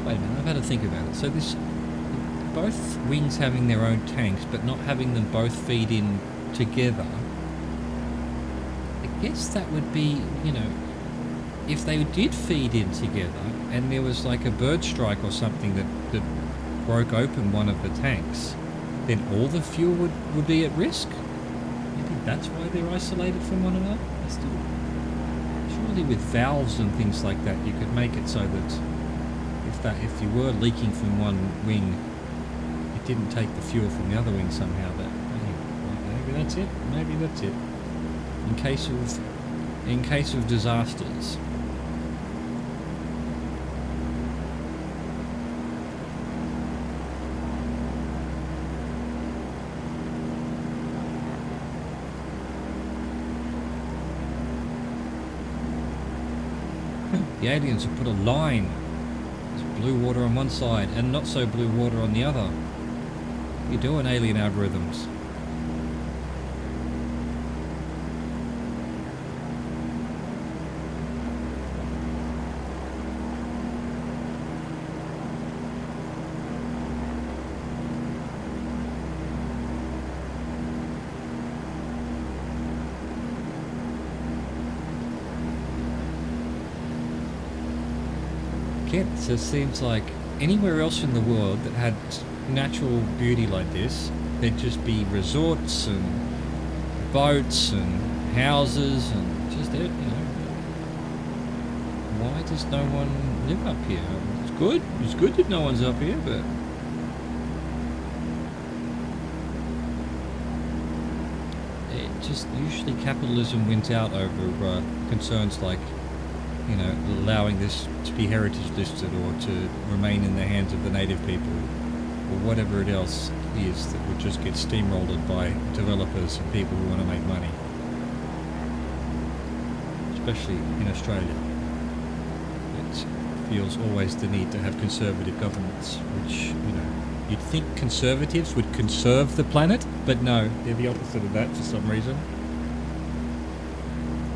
Wait a minute, I've had to think about it. So this, both wings having their own tanks, but not having them both feed in together, I guess that would be, you know, if they did feed in together and there was like a bird strike or something that broke open one of the tanks, then all the fuel would be at risk? Maybe that's why they're isolated from one another? Surely with valves and things like that you could make it so that if you were leaking from one wing, it didn't take the fuel from the other wing somehow. But maybe that's it. Maybe that's it. In case of disasters. The aliens have put a line. There's blue water on one side and not so blue water on the other. What are you doing, alien algorithms? It just seems like anywhere else in the world that had natural beauty like this, there'd just be resorts and boats and houses and just, you know. Why does no one live up here? It's good that no one's up here, but it just usually capitalism wins out over concerns like, you know, allowing this to be heritage listed or to remain in the hands of the native people or whatever it else is that would just get steamrolled by developers and people who want to make money. Especially in Australia. It feels always the need to have conservative governments, which, you know, You'd think conservatives would conserve the planet, but no, they're the opposite of that for some reason.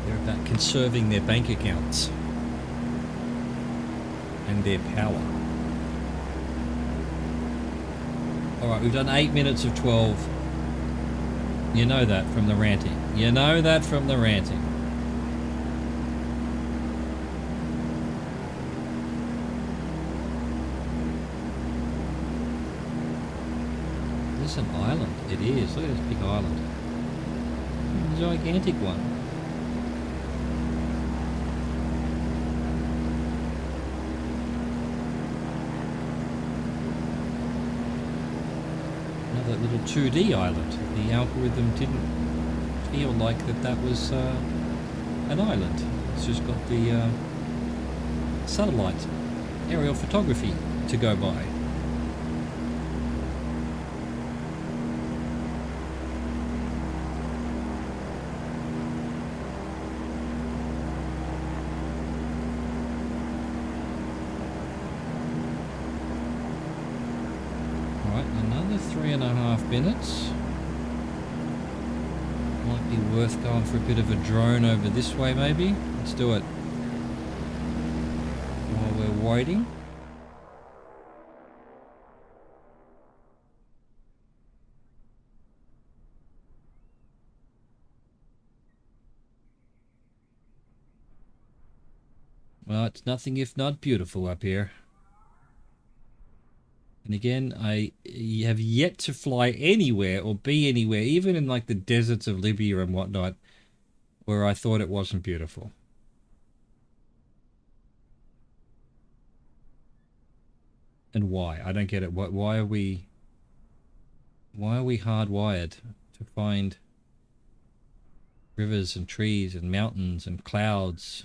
They're about conserving their bank accounts and their power. Alright, we've done 8 minutes of 12. You know that from the ranting. You know that from the ranting. Is this an island? It is. Look at this big island. A gigantic one. Another little 2D island. The algorithm didn't feel like that was an island. It's just got the satellite aerial photography to go by. Alright, another 3.5 minutes. Might be worth going for a bit of a drone over this way maybe. Let's do it. While we're waiting. Well, it's nothing if not beautiful up here. And again, I have yet to fly anywhere or be anywhere, even in like the deserts of Libya and whatnot, where I thought it wasn't beautiful. And why? I don't get it. Why are we hardwired to find rivers and trees and mountains and clouds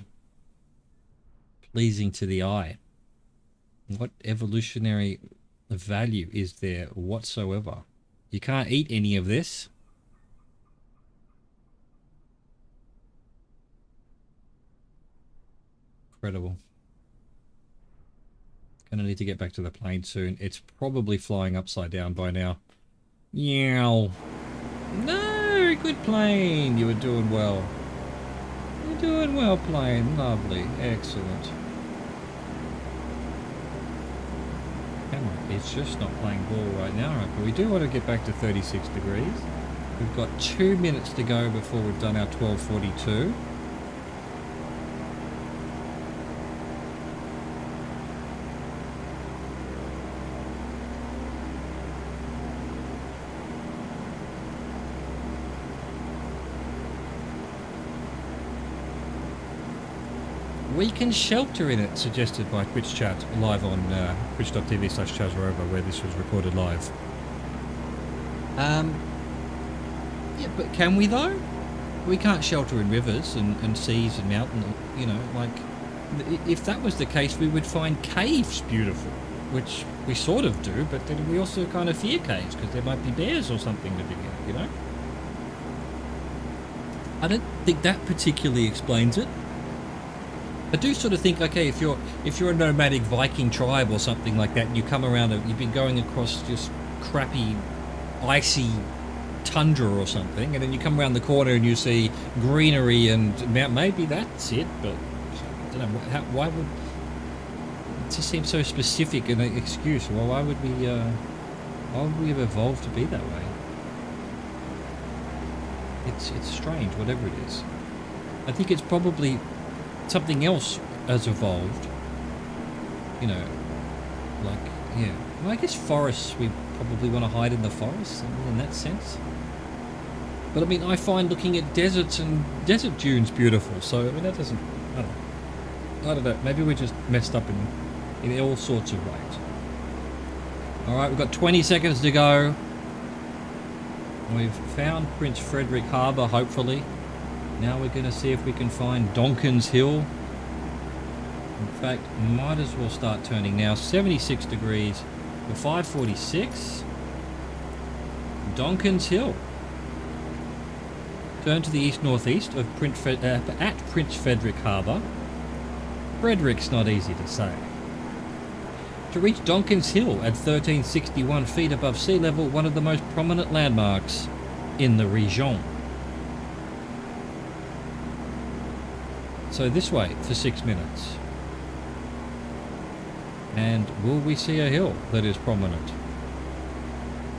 pleasing to the eye? What evolutionary value is there whatsoever? You can't eat any of this. Incredible. Gonna need to get back to the plane soon. It's probably flying upside down by now. Yow. No, good plane. You were doing well. You're doing well, plane. Lovely. Excellent. It's just not playing ball right now, right? But we do want to get back to 36 degrees. We've got 2 minutes to go before we've done our 12:42. We can shelter in it, suggested by Twitch chat, live on twitch.tv/ChazRover, where this was recorded live. Yeah, but can we though? We can't shelter in rivers and seas and mountains, you know, like, if that was the case, we would find caves beautiful, which we sort of do, but then we also kind of fear caves, because there might be bears or something to be in, you know? I don't think that particularly explains it. I do sort of think, okay, if you're a nomadic Viking tribe or something like that, and you come around, you've been going across just crappy, icy tundra or something, and then you come around the corner and you see greenery and maybe that's it, but I don't know, why would it just seem so specific an excuse? Well, why would we have evolved to be that way? It's strange, whatever it is. I think it's probably something else has evolved, you know, like, yeah. Well, I guess forests, we probably want to hide in the forests in that sense. But I mean, I find looking at deserts and desert dunes beautiful, so I mean, that doesn't, I don't know, maybe we're just messed up in all sorts of ways. Alright, we've got 20 seconds to go. We've found Prince Frederick Harbour, hopefully. Now we're going to see if we can find Donkin's Hill. In fact, might as well start turning now. 76 degrees for 5:46. Donkin's Hill. Turn to the east-northeast of Prince Frederick Harbour. Frederick's not easy to say. To reach Donkin's Hill at 1361 feet above sea level, one of the most prominent landmarks in the region. So this way for 6 minutes. And will we see a hill that is prominent?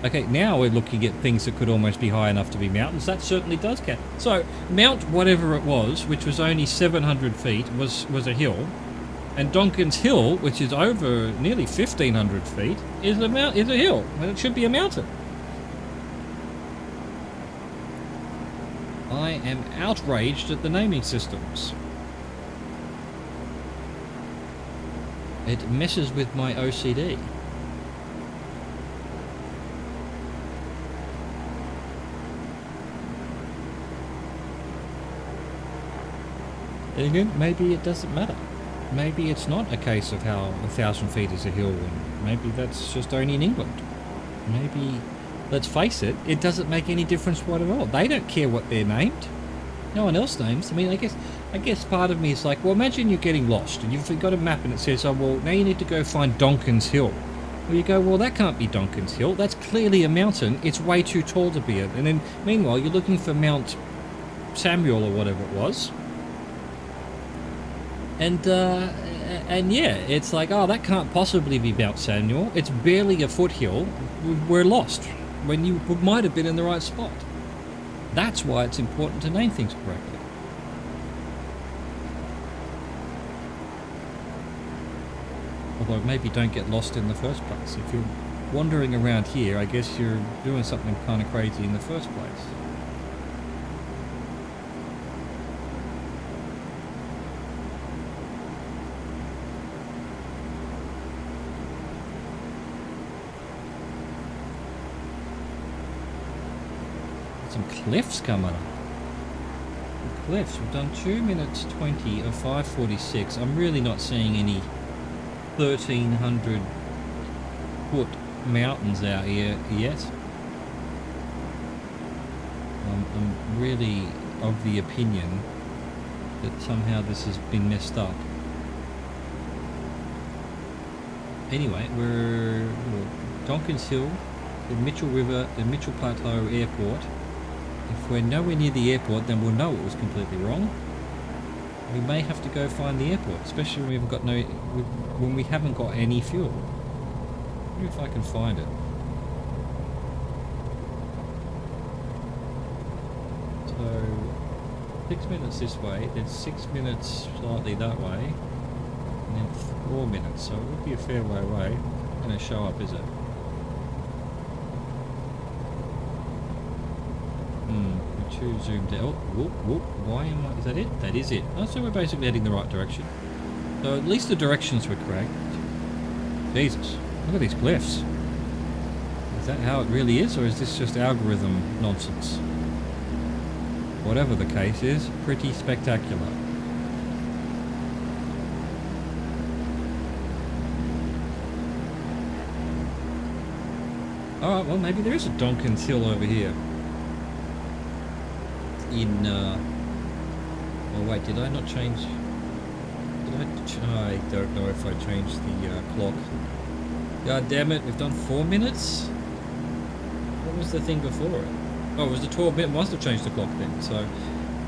Okay, now we're looking at things that could almost be high enough to be mountains. That certainly does count. So Mount whatever it was, which was only 700 feet, was a hill. And Donkin's Hill, which is over nearly 1,500 feet, is a hill. And it should be a mountain. I am outraged at the naming systems. It messes with my OCD. And again, maybe it doesn't matter. Maybe it's not a case of how 1,000 feet is a hill, and maybe that's just only in England. Maybe, let's face it, it doesn't make any difference what at all. They don't care what they're named. No one else names. I mean, I guess part of me is like, well, imagine you're getting lost and you've got a map and it says, oh, well, now you need to go find Donkin's Hill. Well, you go, well, that can't be Donkin's Hill. That's clearly a mountain. It's way too tall to be it. And then, meanwhile, you're looking for Mount Samuel or whatever it was. And yeah, it's like, oh, that can't possibly be Mount Samuel. It's barely a foothill. We're lost when you might have been in the right spot. That's why it's important to name things correctly. Although maybe don't get lost in the first place. If you're wandering around here, I guess you're doing something kind of crazy in the first place. Some cliffs coming up. The cliffs. We've done 2 minutes 20 of 5:46. I'm really not seeing any 1,300 foot mountains out here yet. I'm really of the opinion that somehow this has been messed up. Anyway, we're Donkin's Hill, the Mitchell River, the Mitchell Plateau Airport. If we're nowhere near the airport, then we'll know it was completely wrong. We may have to go find the airport, especially when we haven't got any fuel. Maybe if I can find it. So 6 minutes this way, then 6 minutes slightly that way, and then 4 minutes. So it would be a fair way away. Not going to show up, is it? Too zoomed out. Whoop, whoop. Why am I? Is that it? That is it. Oh, so we're basically heading the right direction. So at least the directions were correct. Jesus, look at these cliffs. Is that how it really is, or is this just algorithm nonsense? Whatever the case is, pretty spectacular. Alright, well maybe there is a Donkin's Hill over here. Oh wait, did I not change? I don't know if I changed the clock. God damn it, we've done 4 minutes? What was the thing before it? Oh, it was the 12 minute. Must have changed the clock then. So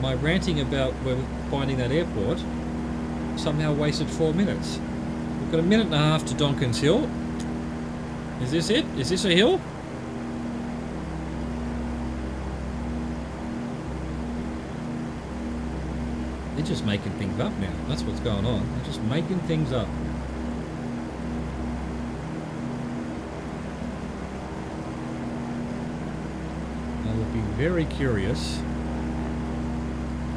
my ranting about finding that airport somehow wasted 4 minutes. We've got a minute and a half to Donkin's Hill. Is this it? Is this a hill? They're just making things up now. That's what's going on. They're just making things up. I would be very curious.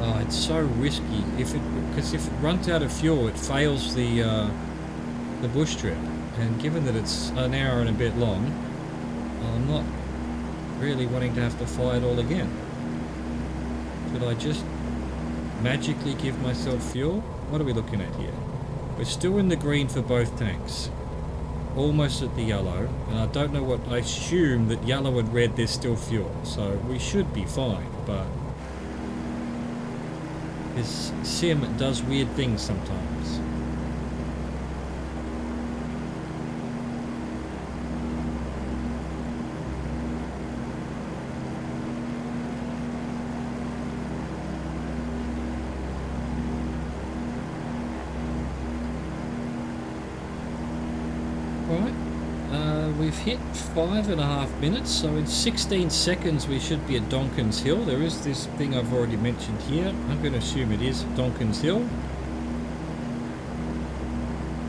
Oh, it's so risky. Because if it runs out of fuel, it fails the bush trip. And given that it's an hour and a bit long, I'm not really wanting to have to fly it all again. Could I just magically give myself fuel? What are we looking at here? We're still in the green for both tanks. Almost at the yellow. And I don't know what... I assume that yellow and red there's still fuel. So we should be fine, but... this sim does weird things sometimes. Right. We've hit 5.5 minutes, so in 16 seconds we should be at Donkin's Hill. There is this thing I've already mentioned here. I'm going to assume it is Donkin's Hill.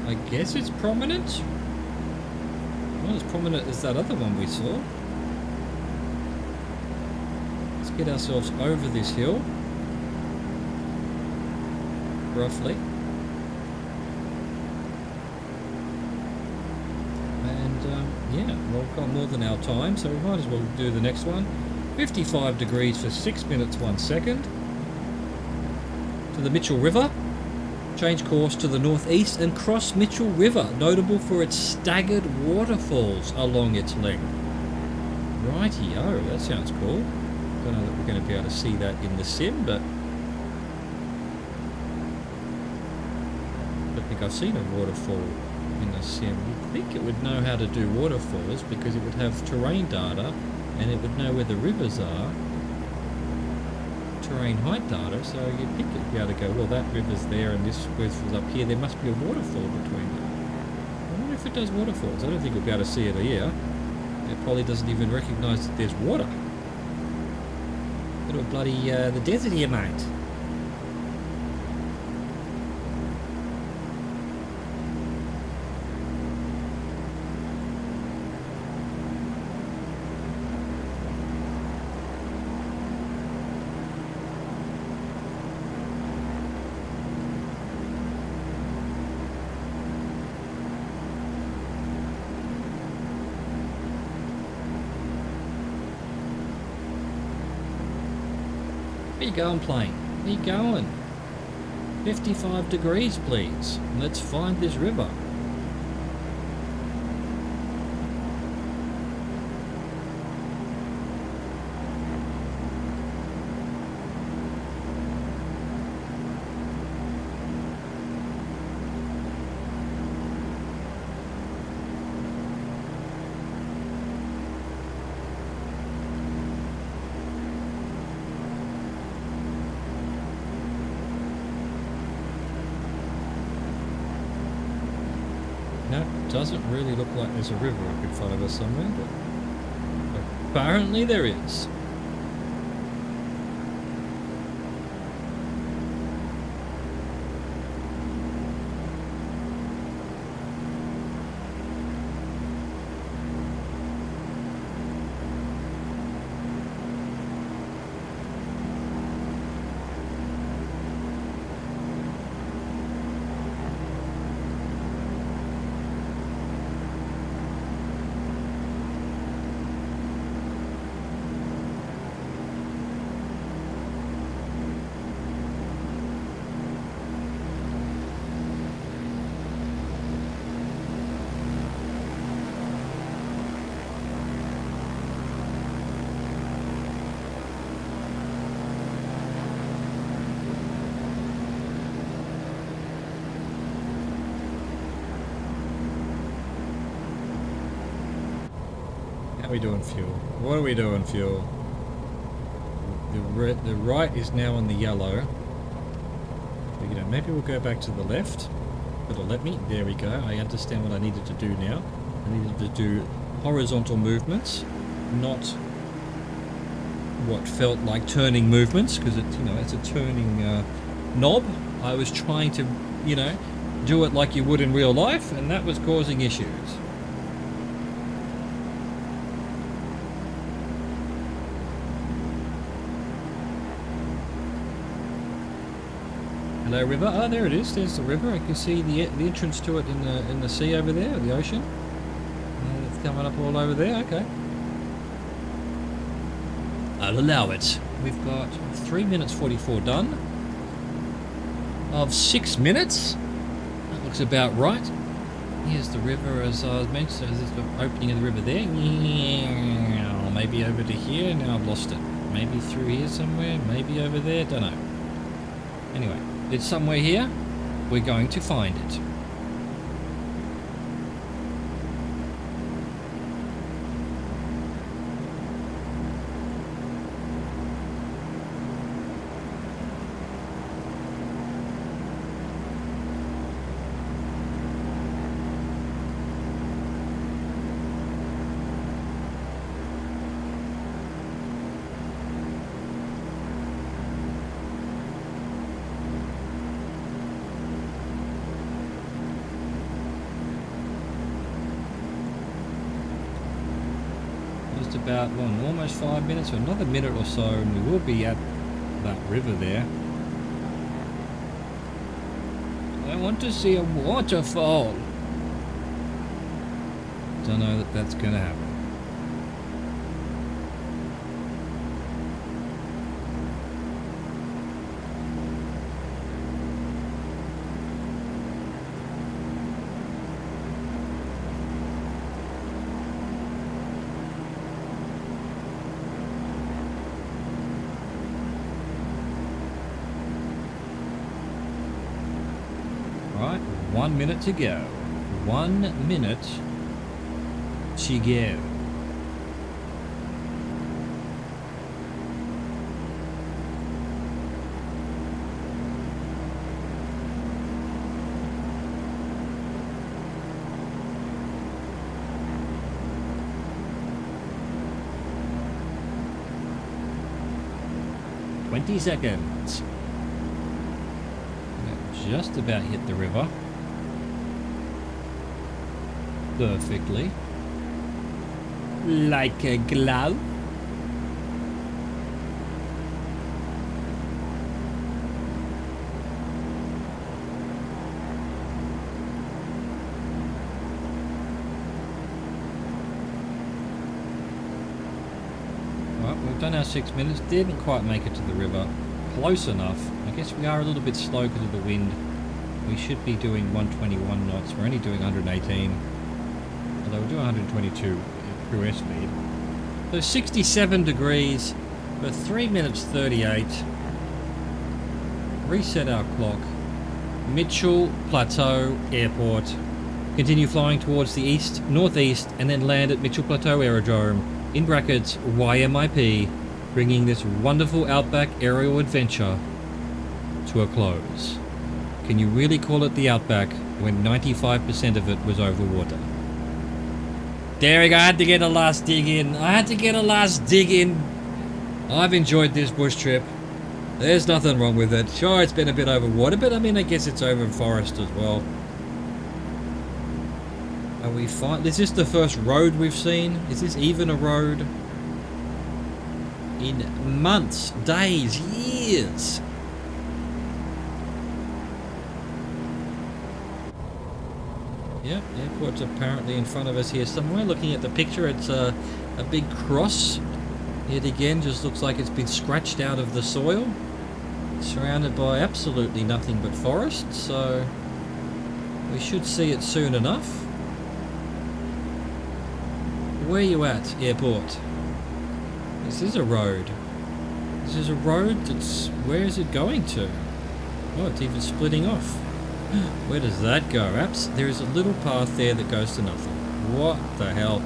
I guess it's prominent. Not as prominent as that other one we saw. Let's get ourselves over this hill. Roughly. Yeah, well, we've got more than our time, so we might as well do the next one. 55 degrees for 6 minutes 1 second. To the Mitchell River. Change course to the northeast and cross Mitchell River, notable for its staggered waterfalls along its length. Righty-o, that sounds cool. Don't know that we're going to be able to see that in the sim, but I don't think I've seen a waterfall in the sim. You'd think it would know how to do waterfalls because it would have terrain data and it would know where the rivers are, terrain height data, so you'd think it'd be able to go, well, that river's there and this river's up here, there must be a waterfall between them. I wonder if it does waterfalls. I don't think we'll be able to see it here. It probably doesn't even recognise that there's water. Bit of bloody the desert here, mate. Where you going, plane? Where you going? 55 degrees, please. Let's find this river. No, doesn't really look like there's a river up in front of us somewhere, but apparently there is. How are we doing fuel? What are we doing fuel? The right is now on the yellow. You know, maybe we'll go back to the left. It'll let me. There we go. I understand what I needed to do now. I needed to do horizontal movements, not what felt like turning movements, because it's, you know, it's a turning knob. I was trying to, you know, do it like you would in real life, and that was causing issues. Hello, river. Oh, there it is. There's the river. I can see the entrance to it in the sea over there, the ocean. It's coming up all over there. Okay. I'll allow it. We've got 3 minutes 44 done. Of 6 minutes. That looks about right. Here's the river, as I mentioned. So there's the opening of the river there. Maybe over to here. Now I've lost it. Maybe through here somewhere. Maybe over there. Don't know. Anyway. It's somewhere here. We're going to find it. about, well, almost 5 minutes, or another minute or so, and we will be at that river there. I want to see a waterfall. Don't know that that's going to happen. Right, 1 minute to go. 1 minute to go. "20 seconds. Just about hit the river. Perfectly. Like a glove. Right, we've done our 6 minutes. Didn't quite make it to the river. Close enough. I guess we are a little bit slow because of the wind. We should be doing 121 knots. We're only doing 118. Although we're doing 122 through airspeed. So 67 degrees for 3 minutes 38. Reset our clock. Mitchell Plateau Airport. Continue flying towards the east, northeast, and then land at Mitchell Plateau Aerodrome. In brackets, YMIP. Bringing this wonderful outback aerial adventure to a close. Can you really call it the outback when 95% of it was over water? Derek, I had to get a last dig in. I've enjoyed this bush trip. There's nothing wrong with it. Sure, it's been a bit over water, but I mean, I guess it's over forest as well. Are we fine? Is this the first road we've seen? Is this even a road? In months, days, years. Yep, airport's apparently in front of us here somewhere. Looking at the picture, it's a big cross. It again just looks like it's been scratched out of the soil. Surrounded by absolutely nothing but forest, so we should see it soon enough. Where are you at, airport? This is a road. This is a road that's... Where is it going to? Oh, it's even splitting off. Where does that go? There is a little path there that goes to nothing. What the hell?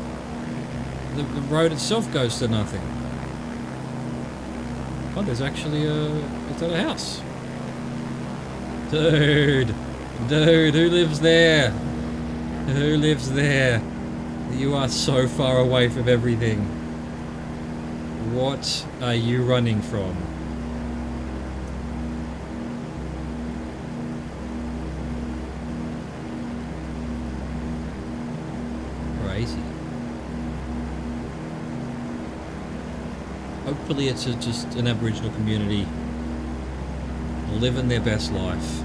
The road itself goes to nothing. Oh, there's actually a... Is that a house? Dude, who lives there? Who lives there? You are so far away from everything. What are you running from? Crazy. Hopefully it's just an Aboriginal community living their best life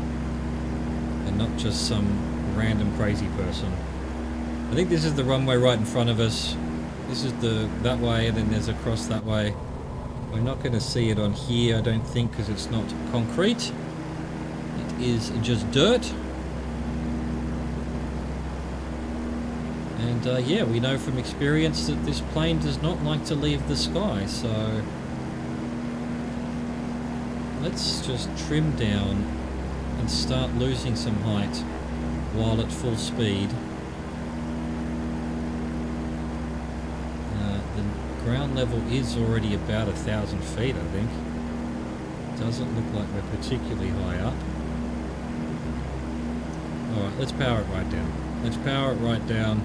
and not just some random crazy person. I think this is the runway right in front of us. This is that way, and then there's a cross that way. We're not going to see it on here, I don't think, because it's not concrete. It is just dirt. And yeah, we know from experience that this plane does not like to leave the sky, so let's just trim down and start losing some height while at full speed. The ground level is already about 1,000 feet, I think. Doesn't look like we're particularly high up. Alright, let's power it right down. Let's power it right down.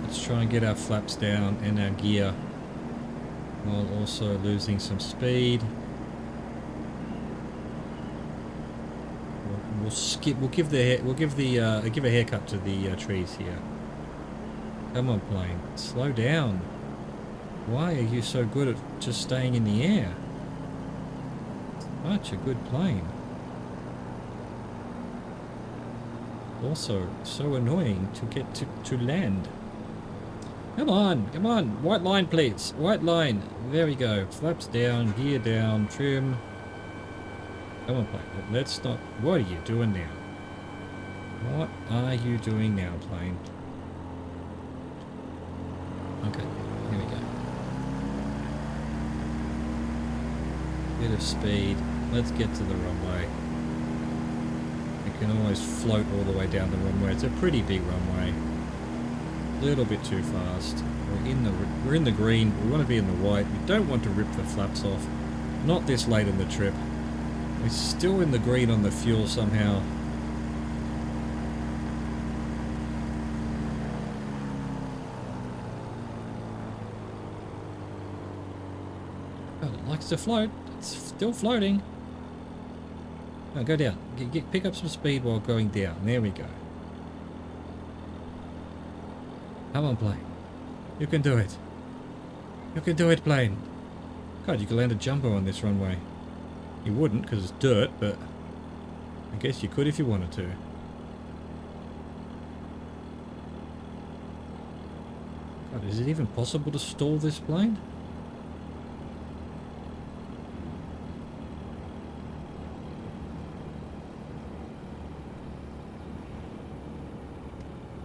Let's try and get our flaps down and our gear while also losing some speed. We'll skip. We'll give a haircut to the trees here. Come on, plane. Slow down. Why are you so good at just staying in the air? Such a good plane. Also, so annoying to get to land. Come on, come on. White line, please. White line. There we go. Flaps down, gear down, trim. Come on, plane. Let's not... What are you doing now? What are you doing now, plane? Okay, here we go. Bit of speed. Let's get to the runway. We can always float all the way down the runway. It's a pretty big runway. A little bit too fast. We're in the green. We want to be in the white. We don't want to rip the flaps off. Not this late in the trip. We're still in the green on the fuel somehow. Oh, it likes to float. It's still floating. No, go down. Pick up some speed while going down. There we go. Come on, plane. You can do it. You can do it, plane. God, you could land a jumbo on this runway. You wouldn't because it's dirt, but I guess you could if you wanted to. God, is it even possible to stall this plane?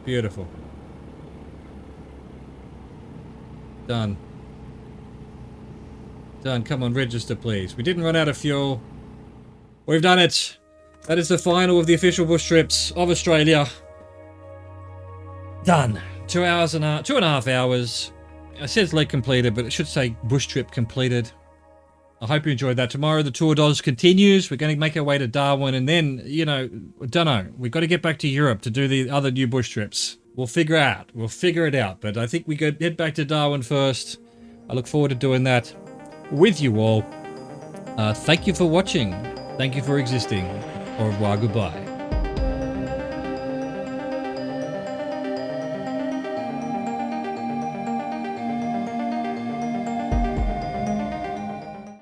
Beautiful. Done. Done. Come on, register, please. We didn't run out of fuel. We've done it. That is the final of the official bush trips of Australia. Done. 2 hours and 2.5 hours. It says leg completed, but it should say bush trip completed. I hope you enjoyed that. Tomorrow the tour does continues. We're going to make our way to Darwin, and then, you know, don't know. We've got to get back to Europe to do the other new bush trips. We'll figure out. We'll figure it out. But I think we could head back to Darwin first. I look forward to doing that with you all. Thank you for watching. Thank you for existing. Au revoir, goodbye.